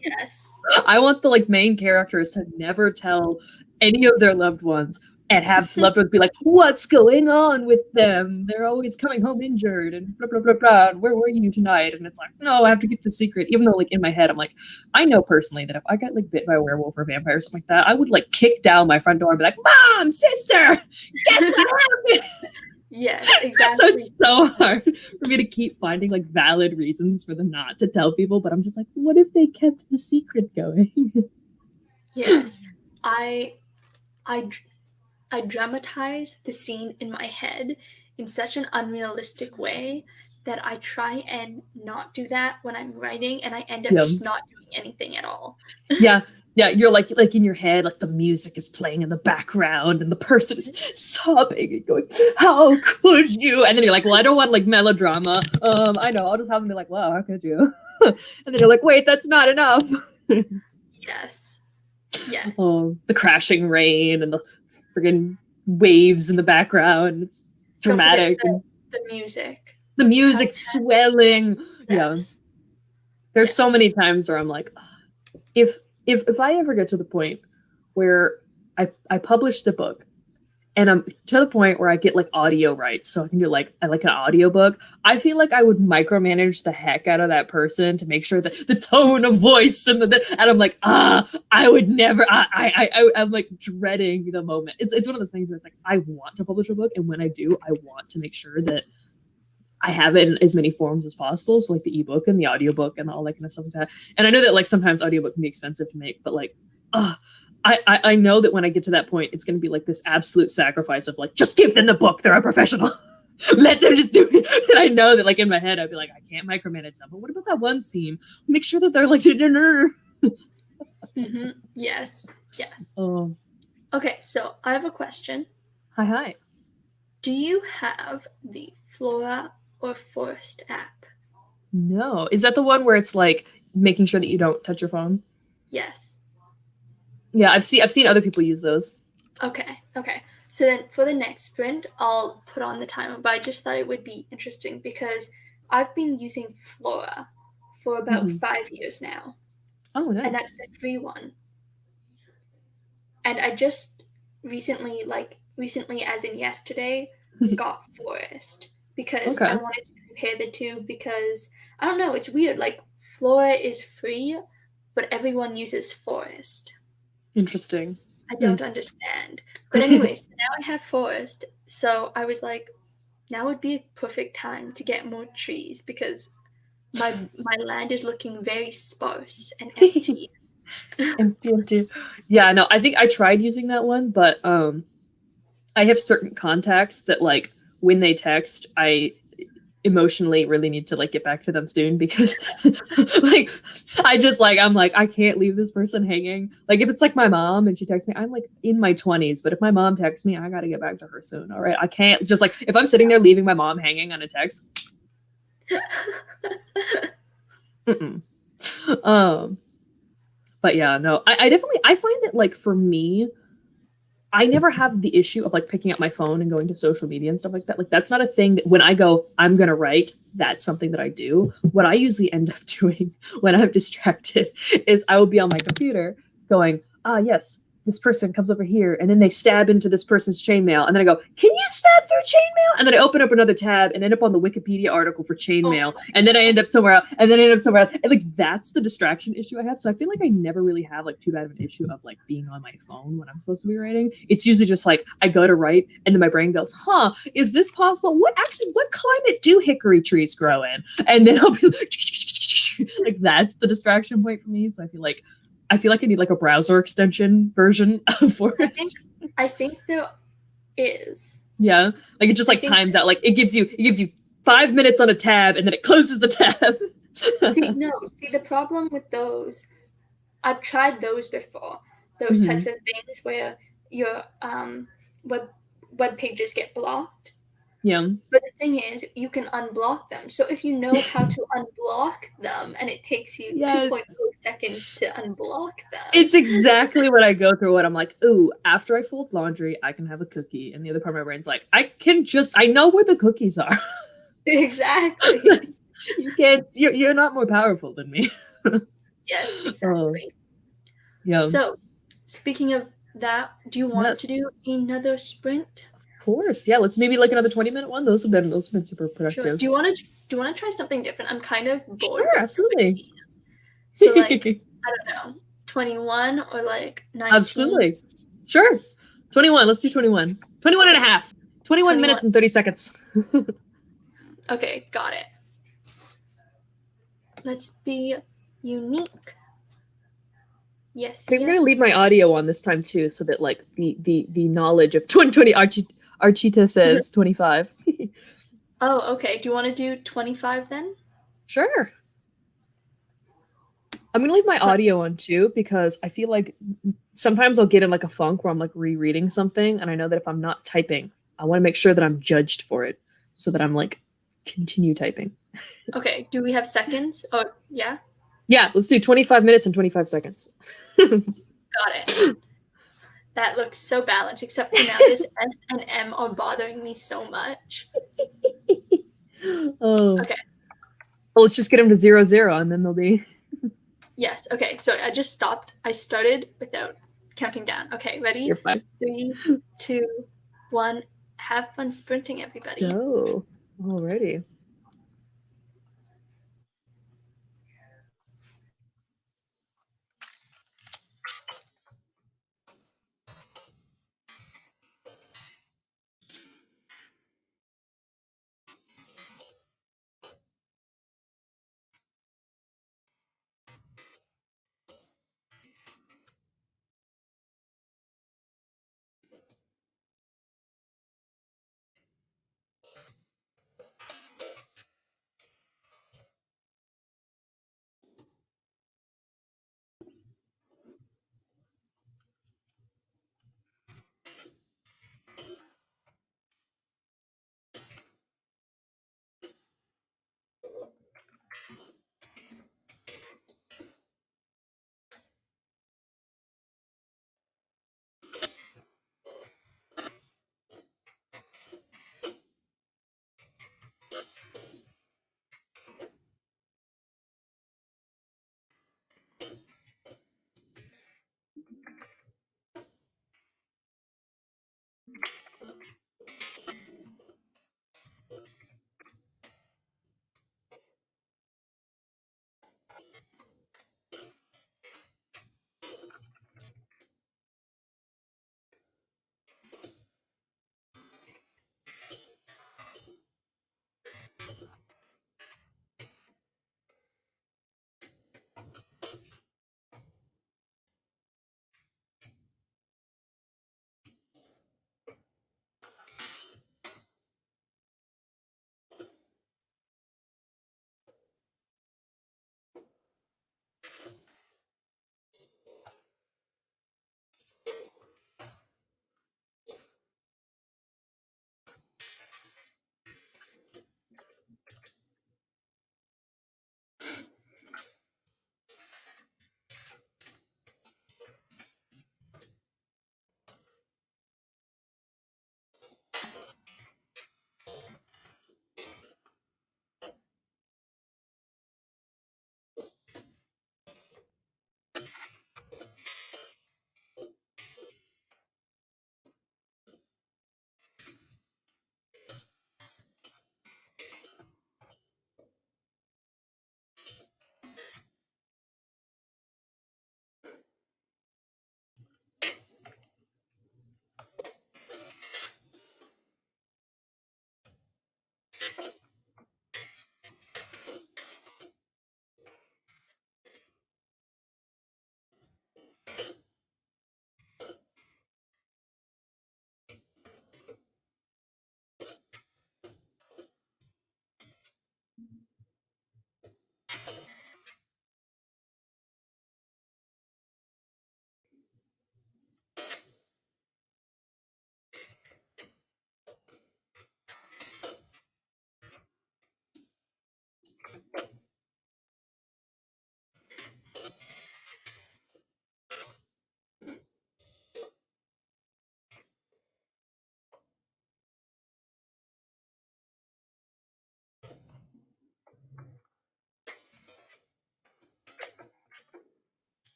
Yes. I want the like main characters to never tell any of their loved ones and have loved ones be like, what's going on with them? They're always coming home injured and blah, blah, blah, blah. And where were you tonight? And it's like, no, I have to keep the secret. Even though like in my head, I'm like, I know personally that if I got like bit by a werewolf or vampire or something like that, I would like kick down my front door and be like, Mom, sister, guess what happened? Yes, So exactly. it's so hard for me to keep finding like valid reasons for them not to tell people. But I'm just like, what if they kept the secret going? Yes, I I dramatize the scene in my head in such an unrealistic way that I try and not do that when I'm writing, and I end up Yeah. just not doing anything at all. Yeah. Yeah, you're like in your head, like the music is playing in the background and the person is sobbing and going, how could you? And then you're like, well, I don't want like melodrama. I know, I'll just have them be like, wow, how could you? And then you're like, wait, that's not enough. Yes. Yeah. The crashing rain and the friggin' waves in the background. It's dramatic. The music. The music swelling. Yes. Yeah. There's so many times where I'm like, if I ever get to the point where I publish the book and I'm to the point where I get like audio rights, so I can do like an audiobook, I feel like I would micromanage the heck out of that person to make sure that the tone of voice and and I'm like, I would never, I'm like dreading the moment. It's one of those things where it's like, I want to publish a book, and when I do, I want to make sure that I have it in as many forms as possible. So like the ebook and the audiobook and all that kind of stuff like that. And I know that like sometimes audiobook can be expensive to make, but like, I know that when I get to that point, it's going to be like this absolute sacrifice of like, just give them the book. They're a professional. Let them just do it. And I know that like in my head, I'd be like, I can't micromanage them. But what about that one scene? Make sure that they're like, mm-hmm. Yes. Yes. Oh. Okay, so I have a question. Hi. Do you have the Flora or Forest app? No. Is that the one where it's like making sure that you don't touch your phone? Yes. Yeah, I've seen other people use those. Okay. So then for the next sprint, I'll put on the timer, but I just thought it would be interesting because I've been using Flora for about 5 years now. Oh, nice. And that's the free one. And I just recently as in yesterday, got Forest because I wanted to compare the two because, I don't know, it's weird. Like, Flora is free, but everyone uses Forest. Interesting. I don't understand. But anyways, now I have Forest, so I was like, now would be a perfect time to get more trees because my land is looking very sparse and empty. empty. Yeah, no, I think I tried using that one, but I have certain contacts that like when they text, I emotionally really need to like get back to them soon because like I'm like, I can't leave this person hanging. Like if it's like my mom and she texts me, I'm like in my 20s, but if my mom texts me, I gotta get back to her soon. All right. I can't just like if I'm sitting there leaving my mom hanging on a text. But yeah, no, I definitely I find that like for me, I never have the issue of like picking up my phone and going to social media and stuff like that. Like that's not a thing that when I go, I'm going to write, that's something that I do. What I usually end up doing when I'm distracted is I will be on my computer going, yes, this person comes over here and then they stab into this person's chainmail. And then I go, can you stab through chainmail? And then I open up another tab and end up on the Wikipedia article for chainmail. And then I end up somewhere else. And then I end up somewhere else. And like, that's the distraction issue I have. So I feel like I never really have like too bad of an issue of like being on my phone when I'm supposed to be writing. It's usually just like, I go to write and then my brain goes, is this possible? What climate do hickory trees grow in? And then I'll be like, that's the distraction point for me. So I feel like I need like a browser extension version of Forest. I think there is. Yeah, like it just like times out. Like it gives you 5 minutes on a tab and then it closes the tab. See the problem with those. I've tried those before. Those types of things where your web pages get blocked. Yeah. But the thing is, you can unblock them. So if you know how to unblock them, and it takes you 2.4 seconds to unblock them. It's exactly what I go through when I'm like, ooh, after I fold laundry, I can have a cookie. And the other part of my brain's like, I know where the cookies are. Exactly. You're not more powerful than me. Yes, exactly. Yeah. So, speaking of Do you want to Yes, do another sprint? of course. Yeah, let's maybe like another 20-minute one. Those have been super Sure. productive. Do you want to try something different? I'm kind of Sure, bored with absolutely. so like I don't know, 21 or like 19. Absolutely. Sure. 21. Let's do 21. 21 and a Okay, half. 21 21. minutes and 30 seconds. Okay, got it. Let's be unique. Yes, Okay, I'm gonna leave yes. my audio on this time too, so that like the knowledge of 2020 Archita says 25. Oh, okay. Do you want to do 25 then? Sure. I'm gonna leave my 20. audio on too because I feel like sometimes I'll get in like a funk where I'm like rereading something, and I know that if I'm not typing, I want to make sure that I'm judged for it, so that I'm like continue typing. Okay, do we have seconds? Oh, yeah. Yeah, let's do 25 minutes and 25 seconds. Got it. That looks so balanced, except for now this S and M are bothering me so much. Oh, Okay, well, let's just get them to 0, 0, and then they'll be. yes. Okay, so I just stopped. I started without counting down. Okay, ready? You're fine. 3, 2, 1. Have fun sprinting, everybody. Go. Alrighty.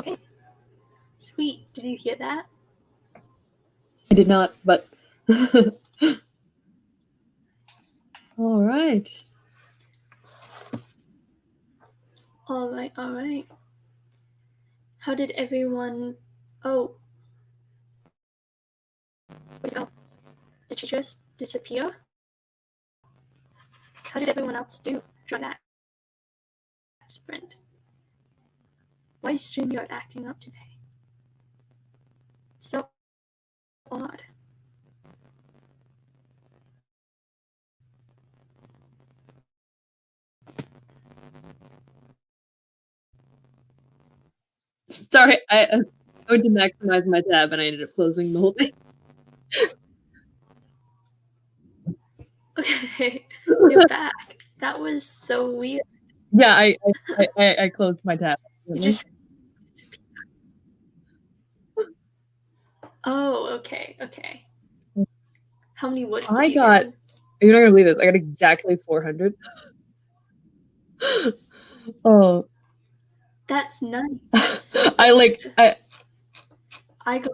Okay. Sweet. Did you hear that? I did not, but all right. All right, all right. How did everyone? Oh, wait, oh, did she just disappear? How did everyone else do during that sprint? Why is StreamYard acting up today? So odd. Sorry, I went to maximize my tab and I ended up closing the whole thing. Okay, you're back. That was so weird. Yeah, I closed my tab. You just. Oh, okay, okay. How many woods did you got, get? you're not gonna believe this, I got exactly 400. Oh. That's nice. That's so good. I got.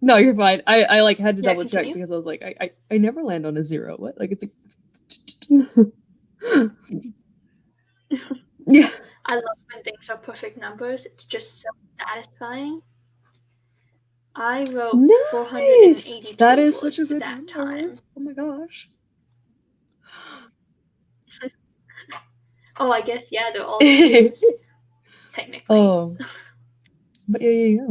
No, you're fine. I like had to Yeah, double check continue. because I was like, I never land on a 0. What? Like it's yeah. I love when things are perfect numbers. It's just so satisfying. I wrote Nice. 482 That is words such a good that number. time. Oh my gosh. Oh, I guess, yeah, they're all twos, technically. Oh. But yeah.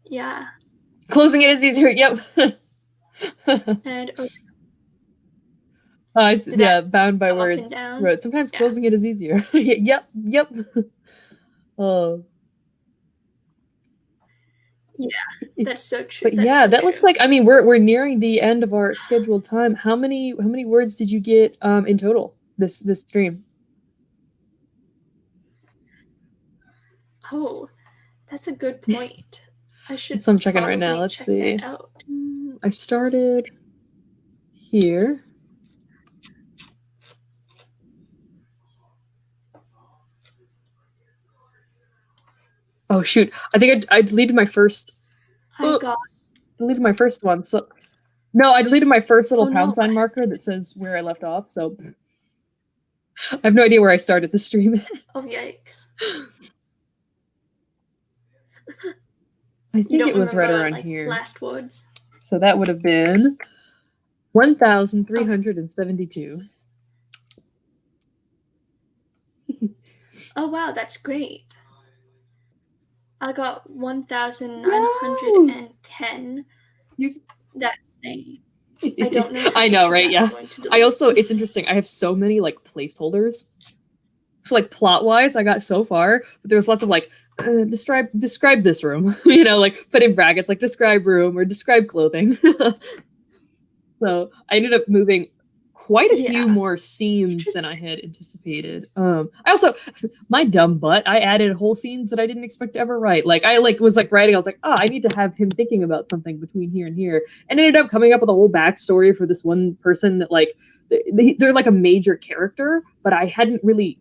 Yeah. Closing it is easier. Yep. And yeah, bound by go up and words. down? Wrote. Sometimes Yeah. closing it is easier. Yep. Oh. Yeah, that's so true. But That's yeah, so that true. looks like, I mean, we're nearing the end of our scheduled time. How many words did you get in total this stream? Oh, that's a good point. I should So I'm checking right now. probably Let's check see. that out. I started here. Oh shoot! I think I deleted my first. Deleted my first one. So no, I deleted my first little pound sign marker that says where I left off. So I have no idea where I started the stream. Oh yikes! I think it was right around here. Last words. So that would have been 1,372. Oh wow, that's great. I got 1,910. That's same. I don't know. I know, right? Yeah. I also, it's interesting. I have so many like placeholders. So like plot wise, I got so far, but there was lots of like describe this room, you know, like put in brackets like describe room or describe clothing. So I ended up moving quite a few more scenes than I had anticipated. I also, my dumb butt, I added whole scenes that I didn't expect to ever write. Like I was writing, I was like, oh, I need to have him thinking about something between here and here, and ended up coming up with a whole backstory for this one person that like they're like a major character, but I hadn't really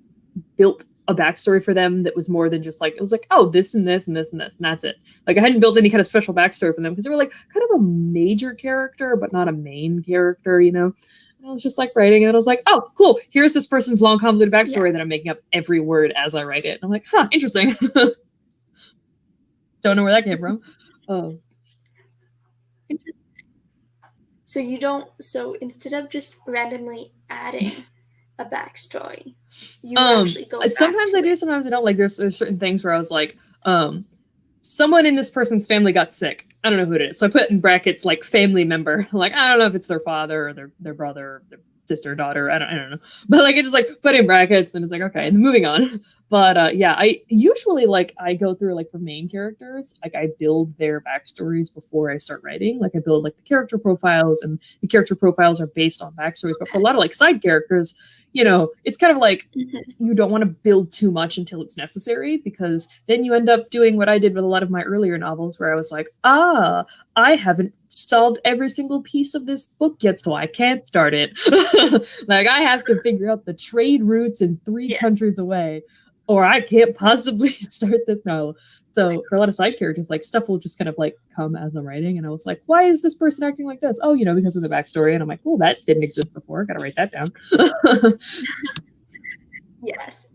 built a backstory for them that was more than just like, it was like, oh, this and this and this and this, and that's it. Like I hadn't built any kind of special backstory for them because they were like kind of a major character but not a main character, you know. And I was just like writing it and I was like, oh cool, here's this person's long convoluted backstory that I'm making up every word as I write it. And I'm like, huh, interesting. Don't know where that came from. Oh, interesting. So you don't, so instead of just randomly adding a backstory, you actually go sometimes I do, sometimes I don't. Like there's certain things where I was like, someone in this person's family got sick. I don't know who it is. So I put in brackets like family member. Like I don't know if it's their father or their brother or their sister, daughter. I don't know. But like I just like put in brackets and it's like, okay, and moving on. But yeah, I usually like I go through like for main characters, like I build their backstories before I start writing. Like I build like the character profiles, and the character profiles are based on backstories. But for a lot of like side characters, you know, it's kind of like you don't want to build too much until it's necessary, because then you end up doing what I did with a lot of my earlier novels where I was like, I haven't solved every single piece of this book yet, so I can't start it. Like I have to figure out the trade routes in 3 countries away, or I can't possibly start this novel. So for a lot of side characters, like stuff will just kind of like come as I'm writing. And I was like, why is this person acting like this? Oh, you know, because of the backstory. And I'm like, well, that didn't exist before. Gotta write that down. Yes.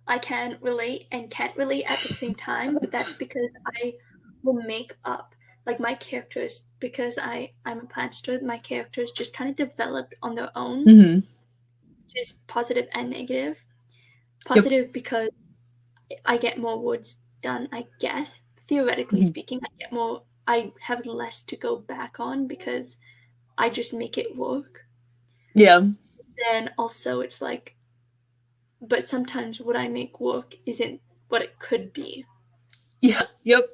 I can relate and can't relate at the same time, but that's because I will make up like my characters, because I'm a planster, my characters just kind of developed on their own, which is positive and negative. Positive because I get more words done, I guess. Theoretically speaking, I have less to go back on because I just make it work. Yeah. Then also it's like, but sometimes what I make work isn't what it could be. Yeah. Yep.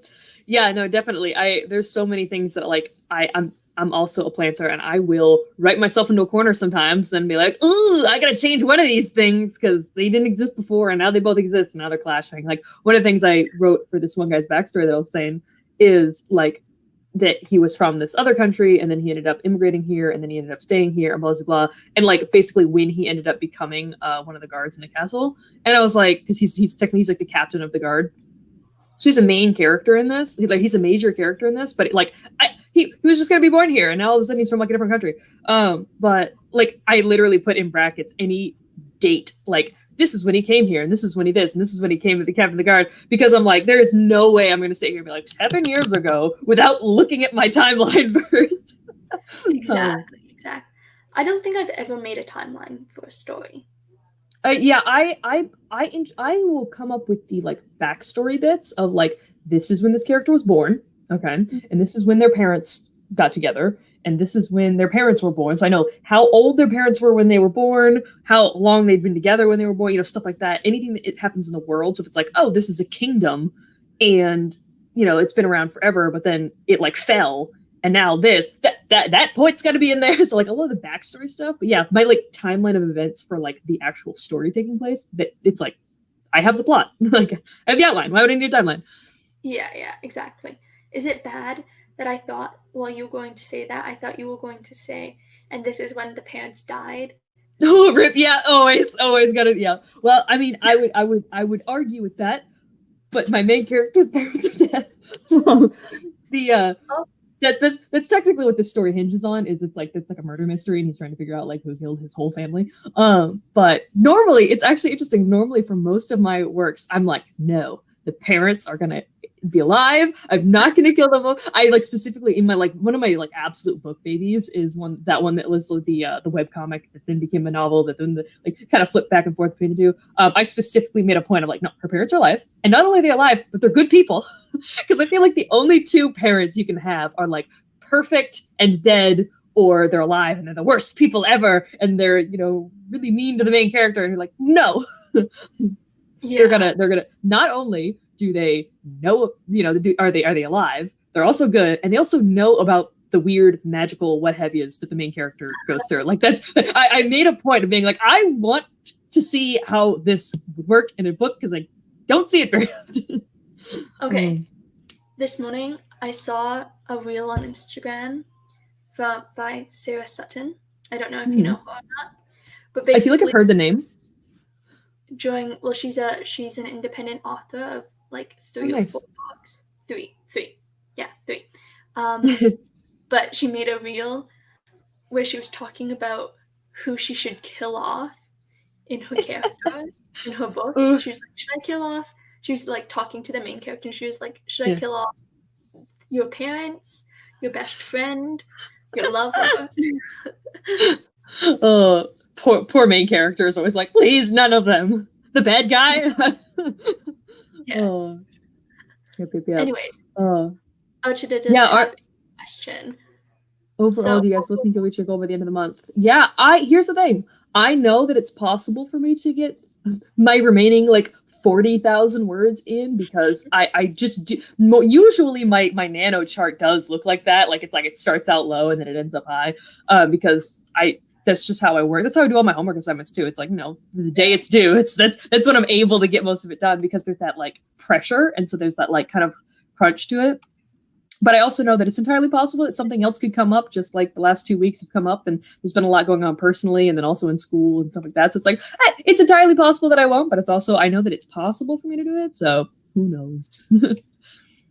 Yeah. No, definitely. There's so many things that like I'm also a planter, and I will write myself into a corner sometimes, then be like, ooh, I gotta change one of these things because they didn't exist before, and now they both exist, and now they're clashing. Like one of the things I wrote for this one guy's backstory that I was saying is like that he was from this other country, and then he ended up immigrating here, and then he ended up staying here, and blah blah blah. And like basically when he ended up becoming one of the guards in the castle, and I was like, because he's technically he's like the captain of the guard, so he's a main character in this. He's a major character in this, but like he was just gonna be born here, and now all of a sudden he's from like a different country. But like I literally put in brackets any date, like this is when he came here, and this is when he this, and this is when he came to the captain of the guard, because I'm like, there is no way I'm gonna sit here and be like 7 years ago without looking at my timeline first. Exactly. I don't think I've ever made a timeline for a story. Yeah, I will come up with the like backstory bits of like this is when this character was born, okay, and this is when their parents got together, and this is when their parents were born. So I know how old their parents were when they were born, how long they'd been together when they were born, stuff like that. Anything that it happens in the world. So if it's like, oh, this is a kingdom, and it's been around forever, but then it like fell, and now that point's got to be in there. So like a lot of the backstory stuff, but yeah, my like timeline of events for like the actual story taking place, that it's like I have the plot, like I have the outline. Why would I need a timeline? Yeah, exactly. Is it bad that I thought while you were going to say that, I thought you were going to say, and this is when the parents died? Oh, rip! Yeah, always got it. Yeah. Well, I mean, I would argue with that, but my main character's parents are dead. the Oh. That's technically what the story hinges on. Is it's like a murder mystery, and he's trying to figure out like who killed his whole family. But normally it's actually interesting. Normally for most of my works, I'm like, no, the parents are gonna be alive. I'm not gonna kill them. I like specifically in my like one of my like absolute book babies is one that was the webcomic that then became a novel that then like kind of flipped back and forth between the two. I specifically made a point of like, no, her parents are alive, and not only are they alive, but they're good people. Because I feel like the only two parents you can have are like perfect and dead, or they're alive and they're the worst people ever, and they're really mean to the main character, and you're like, no. Yeah. They're gonna not only do they know, are they alive, they're also good, and they also know about the weird magical what have yous that the main character goes through. Like I made a point of being like, I want to see how this would work in a book because I don't see it very often. Okay. This morning I saw a reel on Instagram by Sarah Sutton. I don't know if you know her or not, but basically, I feel like I've heard the name. She's an independent author of like 3 or 4 books. Three. Yeah, 3. But she made a reel where she was talking about who she should kill off in her character in her books. She was like, should I kill off? She was like talking to the main character, and she was like, should I kill off your parents, your best friend, your lover? Oh, poor main character is always like, please, none of them. The bad guy. Yes. Oh. Yep. Anyways, Archida does have a question. Overall, do you guys both think you'll reach your goal by the end of the month? Yeah, here's the thing. I know that it's possible for me to get my remaining like 40,000 words in, because I just do. Usually my nano chart does look like that. Like it's like it starts out low and then it ends up high, because that's just how I work. That's how I do all my homework assignments too. It's like, the day it's due, that's when I'm able to get most of it done, because there's that like pressure, and so there's that like kind of crunch to it. But I also know that it's entirely possible that something else could come up, just like the last 2 weeks have come up, and there's been a lot going on personally, and then also in school and stuff like that. So it's like, it's entirely possible that I won't, but it's also, I know that it's possible for me to do it. So who knows?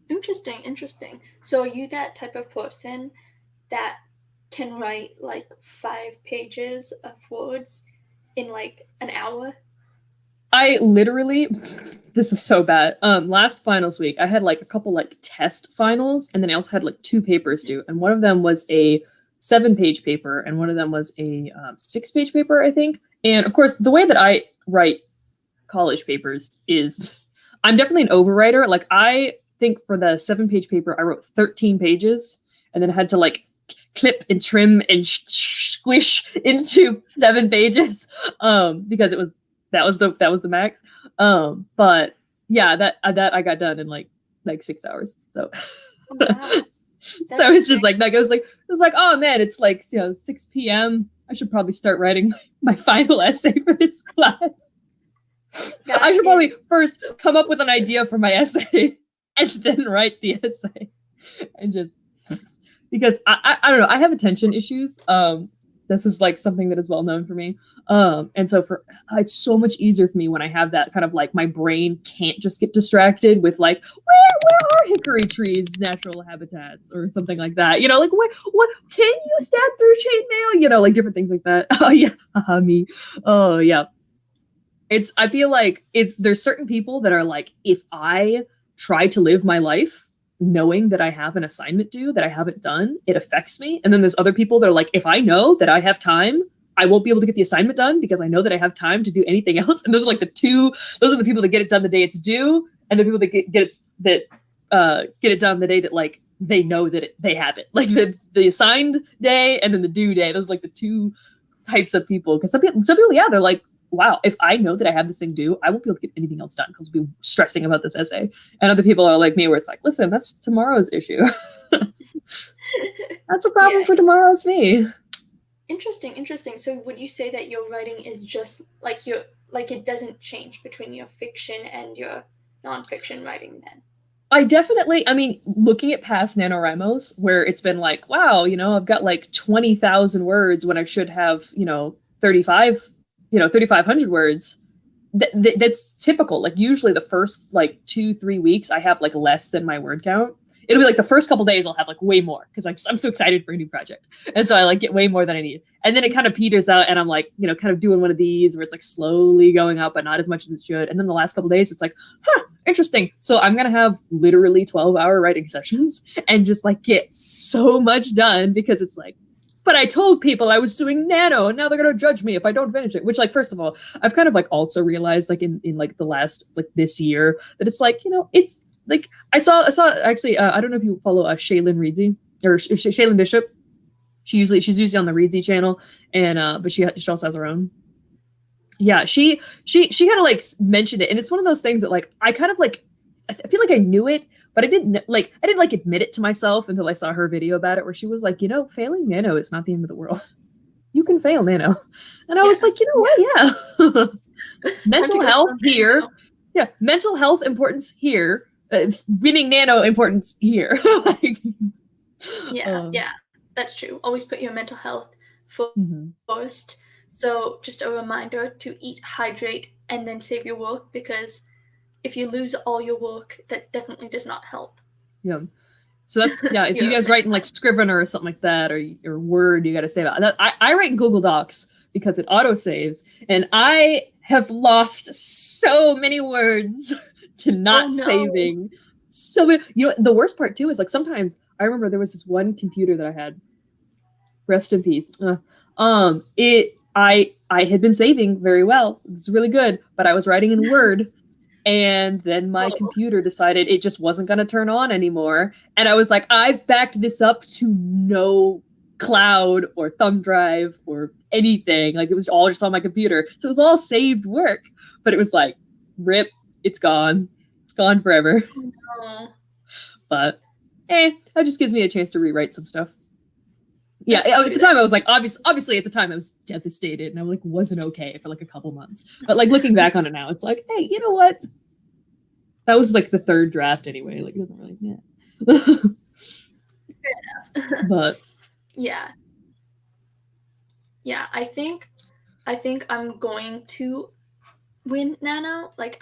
Interesting. So are you that type of person that can write like 5 pages of words in like an hour? I literally, this is so bad. Last finals week, I had like a couple like test finals, and then I also had like 2 papers due, and one of them was a 7-page paper, and one of them was a 6-page paper, I think. And of course, the way that I write college papers is I'm definitely an overwriter. Like I think for the 7-page paper, I wrote 13 pages and then had to like clip and trim and squish into 7 pages because it was that was the max. But yeah, that I got done in like 6 hours. So Oh, wow. so That's it's just great. like it was like oh man, it's like 6 p.m. I should probably start writing my final essay for this class. I That should is probably first so come up with an idea for my essay and then write the essay and just because I don't know, I have attention issues. This is like something that is well known for me. And so for it's so much easier for me when I have that kind of like my brain can't just get distracted with like where are hickory trees natural habitats or something like that. You know, like what can you stab through chainmail? You know, like different things like that. Oh yeah, me. Oh yeah, I feel like there's certain people that are like, if I try to live my life knowing that I have an assignment due that I haven't done, it affects me. And then there's other people that are like, if I know that I have time, I won't be able to get the assignment done because I know that I have time to do anything else. And those are like those are the people that get it done the day it's due, and the people that get it done the day that like they know that they have it, like the assigned day and then the due day. Those are like the two types of people. Because some people, yeah, they're like, wow, if I know that I have this thing due, I won't be able to get anything else done because I'll be stressing about this essay. And other people are like me, where it's like, listen, that's tomorrow's issue. That's a problem yeah. for tomorrow's me. Interesting. So would you say that your writing is just like it doesn't change between your fiction and your nonfiction writing then? I mean, looking at past NaNoWriMos, where it's been like, wow, I've got like 20,000 words when I should have, 3,500 words. That's typical. Like usually the first like 2-3 weeks, I have like less than my word count. It'll be like the first couple days I'll have like way more because I'm so excited for a new project, and so I like get way more than I need. And then it kind of peters out, and I'm like, kind of doing one of these where it's like slowly going up, but not as much as it should. And then the last couple days, it's like, interesting. So I'm gonna have literally 12-hour writing sessions and just like get so much done because it's like, but I told people I was doing nano and now they're going to judge me if I don't finish it. Which, like, first of all, I've kind of like also realized like in like the last like this year that it's like, it's like I saw actually, I don't know if you follow Shaylin Reedsy or Shaylin Bishop. She's usually on the Reedsy channel, and but she also has her own. Yeah, she kind of like mentioned it, and it's one of those things that like I kind of like I feel like I knew it, but I didn't admit it to myself until I saw her video about it, where she was like, failing nano is not the end of the world. You can fail nano, and I was like, what? Yeah, mental health here. Nano. Yeah, mental health importance here. Winning nano importance here. Like, yeah, that's true. Always put your mental health first. Mm-hmm. So just a reminder to eat, hydrate, and then save your work, because if you lose all your work, that definitely does not help. Yeah. So that's, yeah, if you guys write in like Scrivener or something like that, or Word, you got to save it. I write in Google Docs because it auto saves, and I have lost so many words to not saving. So many, the worst part too is like sometimes I remember there was this one computer that I had, rest in peace. I had been saving very well. It was really good, but I was writing in Word. And then my computer decided it just wasn't going to turn on anymore. And I was like, I've backed this up to no cloud or thumb drive or anything. Like it was all just on my computer. So it was all saved work. But it was like, rip, it's gone. It's gone forever. No. But that just gives me a chance to rewrite some stuff. Yeah, at the time I was like, obviously at the time I was devastated and I like wasn't okay for like a couple months. But like looking back on it now, it's like, hey, you know what? That was like the third draft anyway. Like it doesn't really, Fair enough. But yeah, I think I'm going to win nano. Like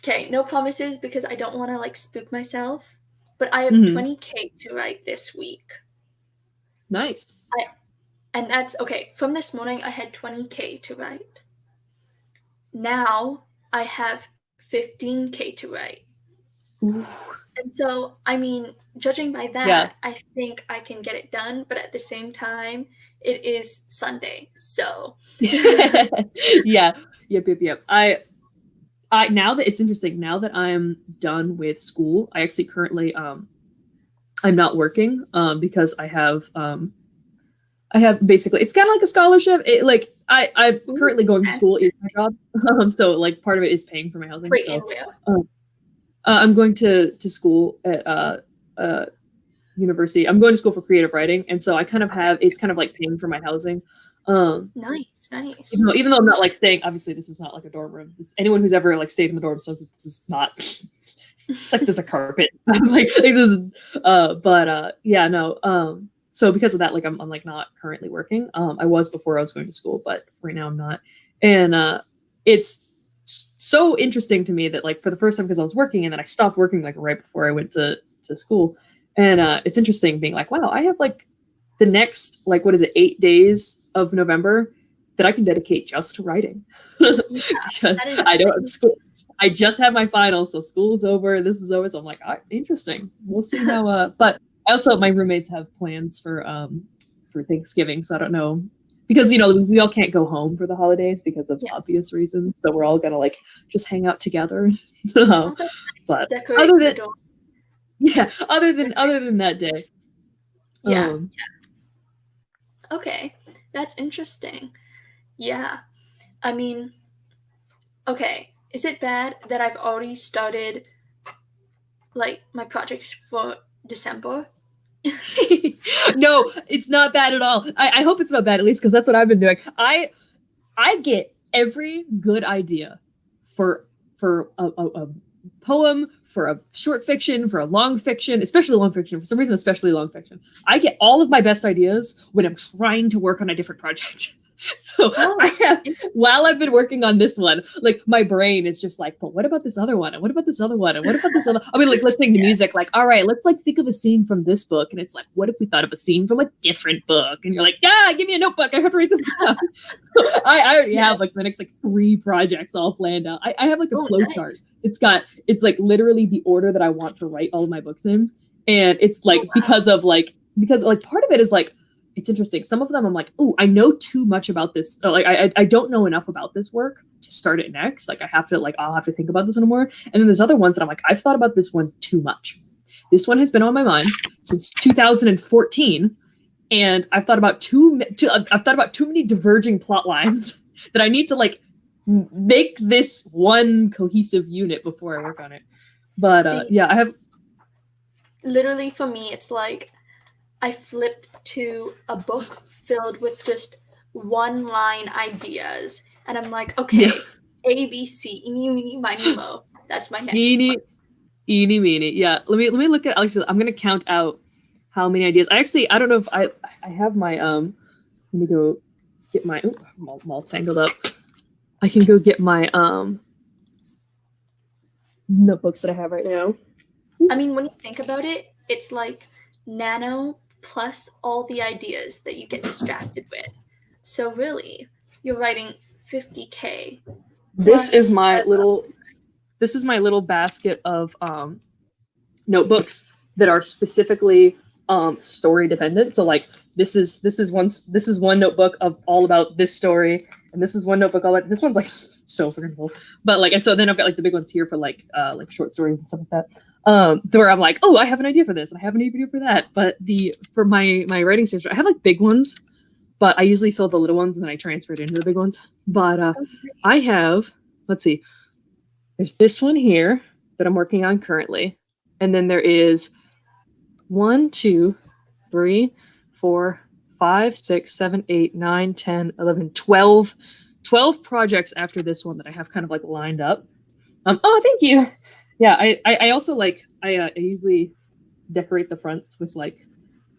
okay, no promises because I don't want to like spook myself. But I have 20K to write this week. Nice. And that's okay. From this morning, I had 20K to write. Now I have 15K to write. Ooh. And so, I mean, judging by that, I think I can get it done. But at the same time, it is Sunday, so yeah, yep. Now that it's interesting, now that I'm done with school, I actually currently I'm not working because I have basically it's kind of like a scholarship. I'm Ooh, currently going to that's school is my job, so like part of it is paying for my housing. great and So real. um, I'm going to school at uh, university. I'm going to school for creative writing, and so I kind of Okay. have it's kind of like paying for my housing. Um, Nice, even nice. though, even though I'm not like staying, obviously this is not like a dorm room. Anyone who's ever like stayed in the dorm knows that this is not. It's like there's a carpet, like this. Yeah, no. So because of that, like I'm like not currently working. I was before I was going to school, but right now I'm not. And it's so interesting to me that like for the first time because I was working and then I stopped working like right before I went to school, and it's interesting being like, wow, I have like the next like what is it 8 days of November that I can dedicate just to writing Yeah, because that is I don't amazing. school. I just had my finals, so school's over. This is over, so I'm like, interesting. We'll see how. But I also my roommates have plans for Thanksgiving, so I don't know because we all can't go home for the holidays because of Yes. obvious reasons. So we're all gonna like just hang out together. Oh, that's nice. But Decorate other the than door. yeah, other than that day, Yeah. um, Okay. That's interesting. Yeah. I mean, okay. Is it bad that I've already started like my projects for December? no, it's not bad at all. I hope it's not bad at least because that's what I've been doing. I get every good idea for a poem, for a short fiction, for a long fiction, especially long fiction. For some reason, especially long fiction. I get all of my best ideas when I'm trying to work on a different project. So Oh, I have, while I've been working on this one, like my brain is just like, but what about this other one? And what about this other one? And what about this other? I mean, like listening to yeah. music, like, all right, let's like think of a scene from this book. And it's like, what if we thought of a scene from a different book? And you're like, give me a notebook. I have to write this down. So I already Yeah. have like the next like 3 projects all planned out. I have like a Oh, flow chart. nice. It's like literally the order that I want to write all of my books in. And it's Oh, like wow. because like part of it is like it's interesting. Some of them I'm like, oh, I know too much about this. Like I don't know enough about this work to start it next. Like I'll have to think about this one more. And then there's other ones that I'm like, I've thought about this one too much. This one has been on my mind since 2014, and I've thought about I've thought about too many diverging plot lines that I need to like make this one cohesive unit before I work on it. But See, yeah, I have. literally for me, it's like I flipped to a book filled with just one line ideas. And I'm like, Yeah. okay, ABC, eeny, meeny, miny, mo. That's my next Eeny, one. eeny, meeny. Yeah. Let me look at actually. I'm gonna count out how many ideas. I don't know if I have my Let me go get my. Ooh, I'm all tangled up. I can go get my notebooks that I have right now. I mean, when you think about it, it's like nano plus all the ideas that you get distracted with. So really, you're writing 50K This plus is my whatever. little. This is my little basket of notebooks that are specifically story dependent. So like this is one notebook of all about this story, and this is one notebook all about this one's like so freaking full. But like and so then I've got like the big ones here for like short stories and stuff like that. Where I'm like, oh, I have an idea for this, and I have an idea for that. But for my writing stage, I have like big ones, but I usually fill the little ones and then I transfer it into the big ones. But Oh, I nice. have let's see, there's this one here that I'm working on currently, and then there is 1, 2, 3, 4, 5, 6, 7, 8, 9, 10, 11, 12, 12 projects after this one that I have kind of like lined up. Oh, thank you. Yeah, I also like I usually decorate the fronts with like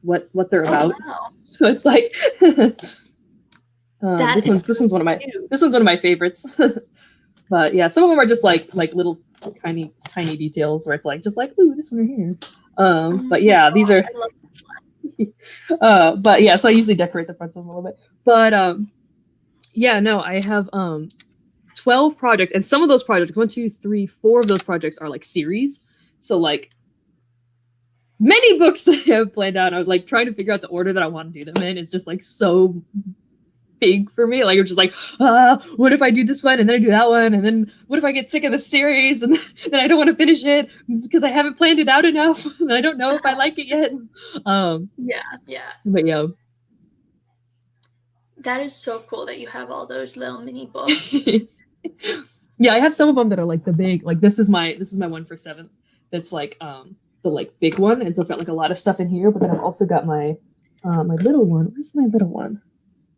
what they're Oh, about. wow. So it's like That this is one's so cute. this one's one of my favorites. But yeah, some of them are just like little tiny details where it's like just like ooh this one right here. Oh But my yeah, these gosh, are I love but yeah, so I usually decorate the fronts of them a little bit. But yeah, no, I have 12 projects, and some of those projects, 1, 2, 3, 4 of those projects are like series. So like many books that I have planned out, I'm like trying to figure out the order that I want to do them in is just like so big for me. Like I'm just like, what if I do this one and then I do that one and then what if I get sick of the series and then I don't want to finish it because I haven't planned it out enough and I don't know if I like it yet. Yeah, yeah. But yeah. That is so cool that you have all those little mini books. Yeah, I have some of them that are like the big, like this is my one for seventh. That's like the like big one, and so I've got like a lot of stuff in here. But then I've also got my little one. Where's my little one?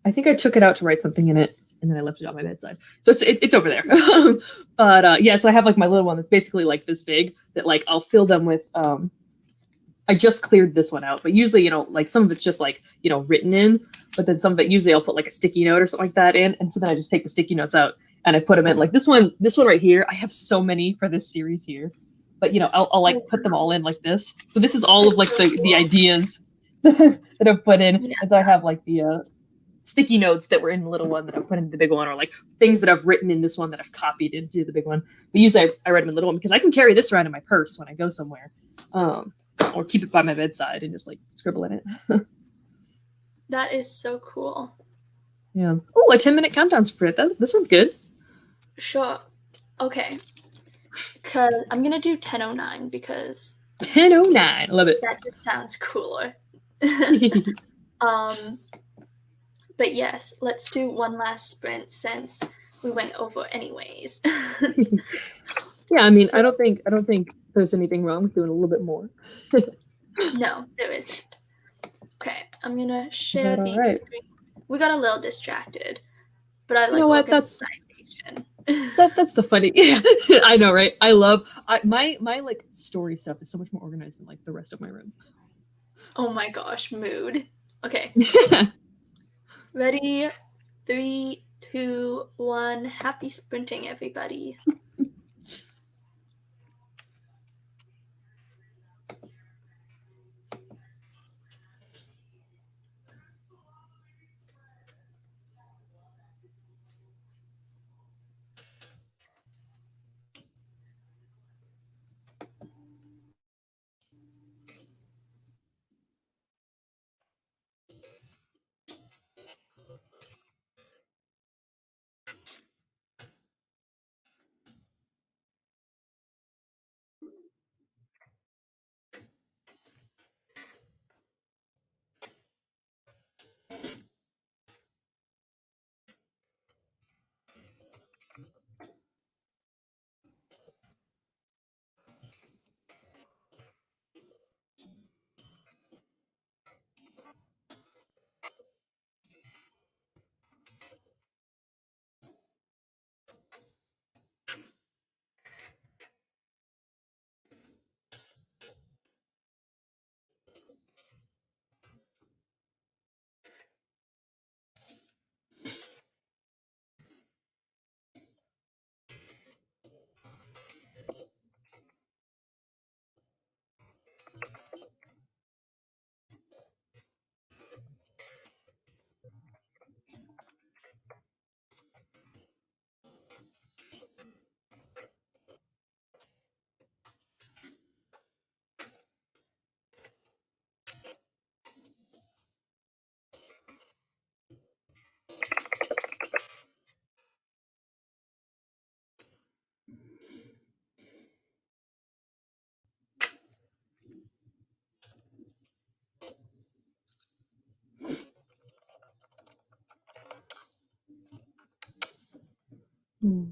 I think I took it out to write something in it, and then I left it on my bedside. So it's over there. But yeah, so I have like my little one that's basically like this big that like I'll fill them with. I just cleared this one out, but usually like some of it's just like written in, but then some of it usually I'll put like a sticky note or something like that in, and so then I just take the sticky notes out and I put them in. Like this one right here. I have so many for this series here, but I'll like Oh, put them all in like this. So this is all of like the ideas that I've put in, yeah, and so I have like the sticky notes that were in the little one that I've put in the big one, or like things that I've written in this one that I've copied into the big one. But usually I write them in the little one because I can carry this around in my purse when I go somewhere, or keep it by my bedside and just like scribble in it. that is so cool. Yeah. Oh, a 10-minute countdown sprint. This one's good. Sure. Okay. Because I'm going to do 10:09 because 10:09. I love it. that just sounds cooler. um, but yes, let's do one last sprint since we went over anyways. Yeah, I mean, So, I don't think there's anything wrong with doing a little bit more. no, there isn't. Okay, I'm going to share But all the right. screen. We got a little distracted, but I You know like what? That's organization. that's the funny. I know, right? My like story stuff is so much more organized than like the rest of my room. Oh my gosh, mood. Okay, ready? 3, 2, 1. Happy sprinting, everybody. Hmm.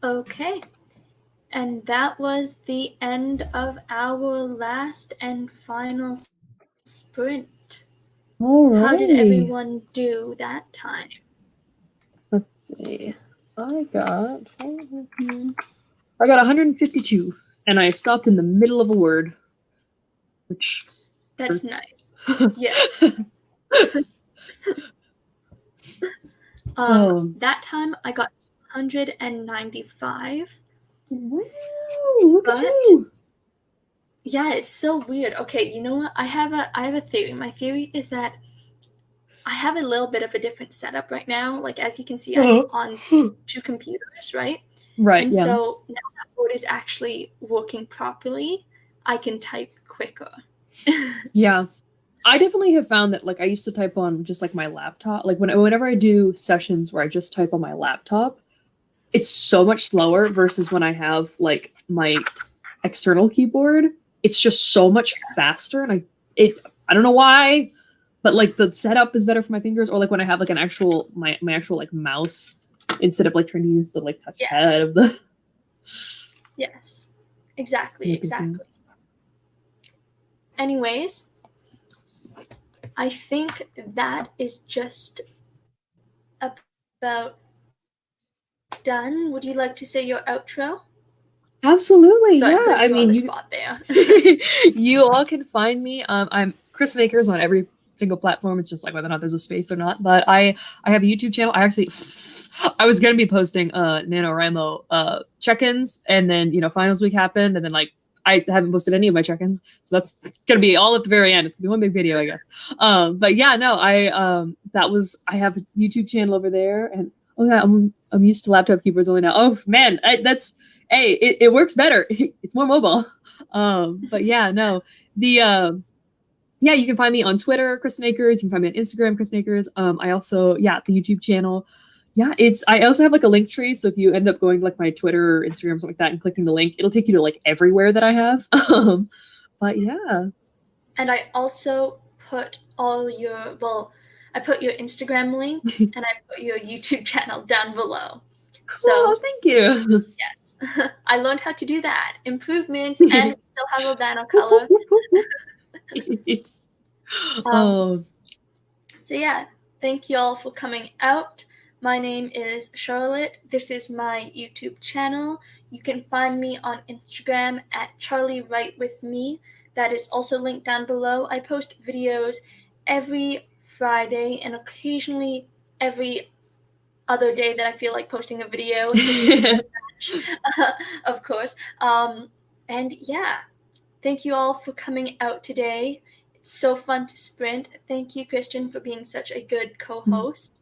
Okay. And that was the end of our last and final sprint. How did Alrighty. everyone do that time? Let's see. I got 152, and I stopped in the middle of a word, which That's hurts. nice. Yes. That time I got 195. Wow, look at But you. yeah, it's so weird. Okay, you know what? I have a theory. My theory is that I have a little bit of a different setup right now. Like as you can see, I'm on two computers, right? Right, And yeah. so now that board is actually working properly, I can type quicker. Yeah. I definitely have found that like I used to type on just like my laptop. Like whenever I do sessions where I just type on my laptop, it's so much slower versus when I have like my external keyboard. It's just so much faster, and I don't know why, but like the setup is better for my fingers. Or like when I have like an actual my actual like mouse instead of like trying to use the like touch pad of the. Yes. Exactly. Anyways, I think that is just about done. Would you like to say your outro? Absolutely, So yeah. I'm putting I you on mean, the you spot there. you all can find me. I'm Kristen Acres on every single platform. It's just like whether or not there's a space or not. But I have a YouTube channel. I was gonna be posting nanowrimo check-ins, and then finals week happened, and then like I haven't posted any of my check-ins, so that's gonna be all at the very end. It's gonna be one big video, I guess. But yeah, no, I have a YouTube channel over there, and oh yeah, I'm used to laptop keyboards only now. Oh man, it works better. It's more mobile. But yeah, no, the yeah, you can find me on Twitter, Kristen Acres. You can find me on Instagram, Kristen Acres. I also, yeah, the YouTube channel. Yeah, I also have like a link tree. So if you end up going to like my Twitter or Instagram, something like that, and clicking the link, it'll take you to like everywhere that I have. But yeah. And I also put I put your Instagram link and I put your YouTube channel down below. Cool, So thank you. yes, I learned how to do that. Improvements, and we still have a banner color. Um, Oh, so yeah, thank you all for coming out. My name is Charlotte. This is my YouTube channel. You can find me on Instagram at Charlie Write With Me. That is also linked down below. I post videos every Friday and occasionally every other day that I feel like posting a video, of course. And yeah, thank you all for coming out today. It's so fun to sprint. Thank you, Christian, for being such a good co-host.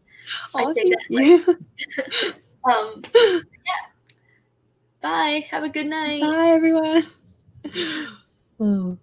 I oh, say thank that you. yeah. Bye. Have a good night. Bye, everyone. Oh.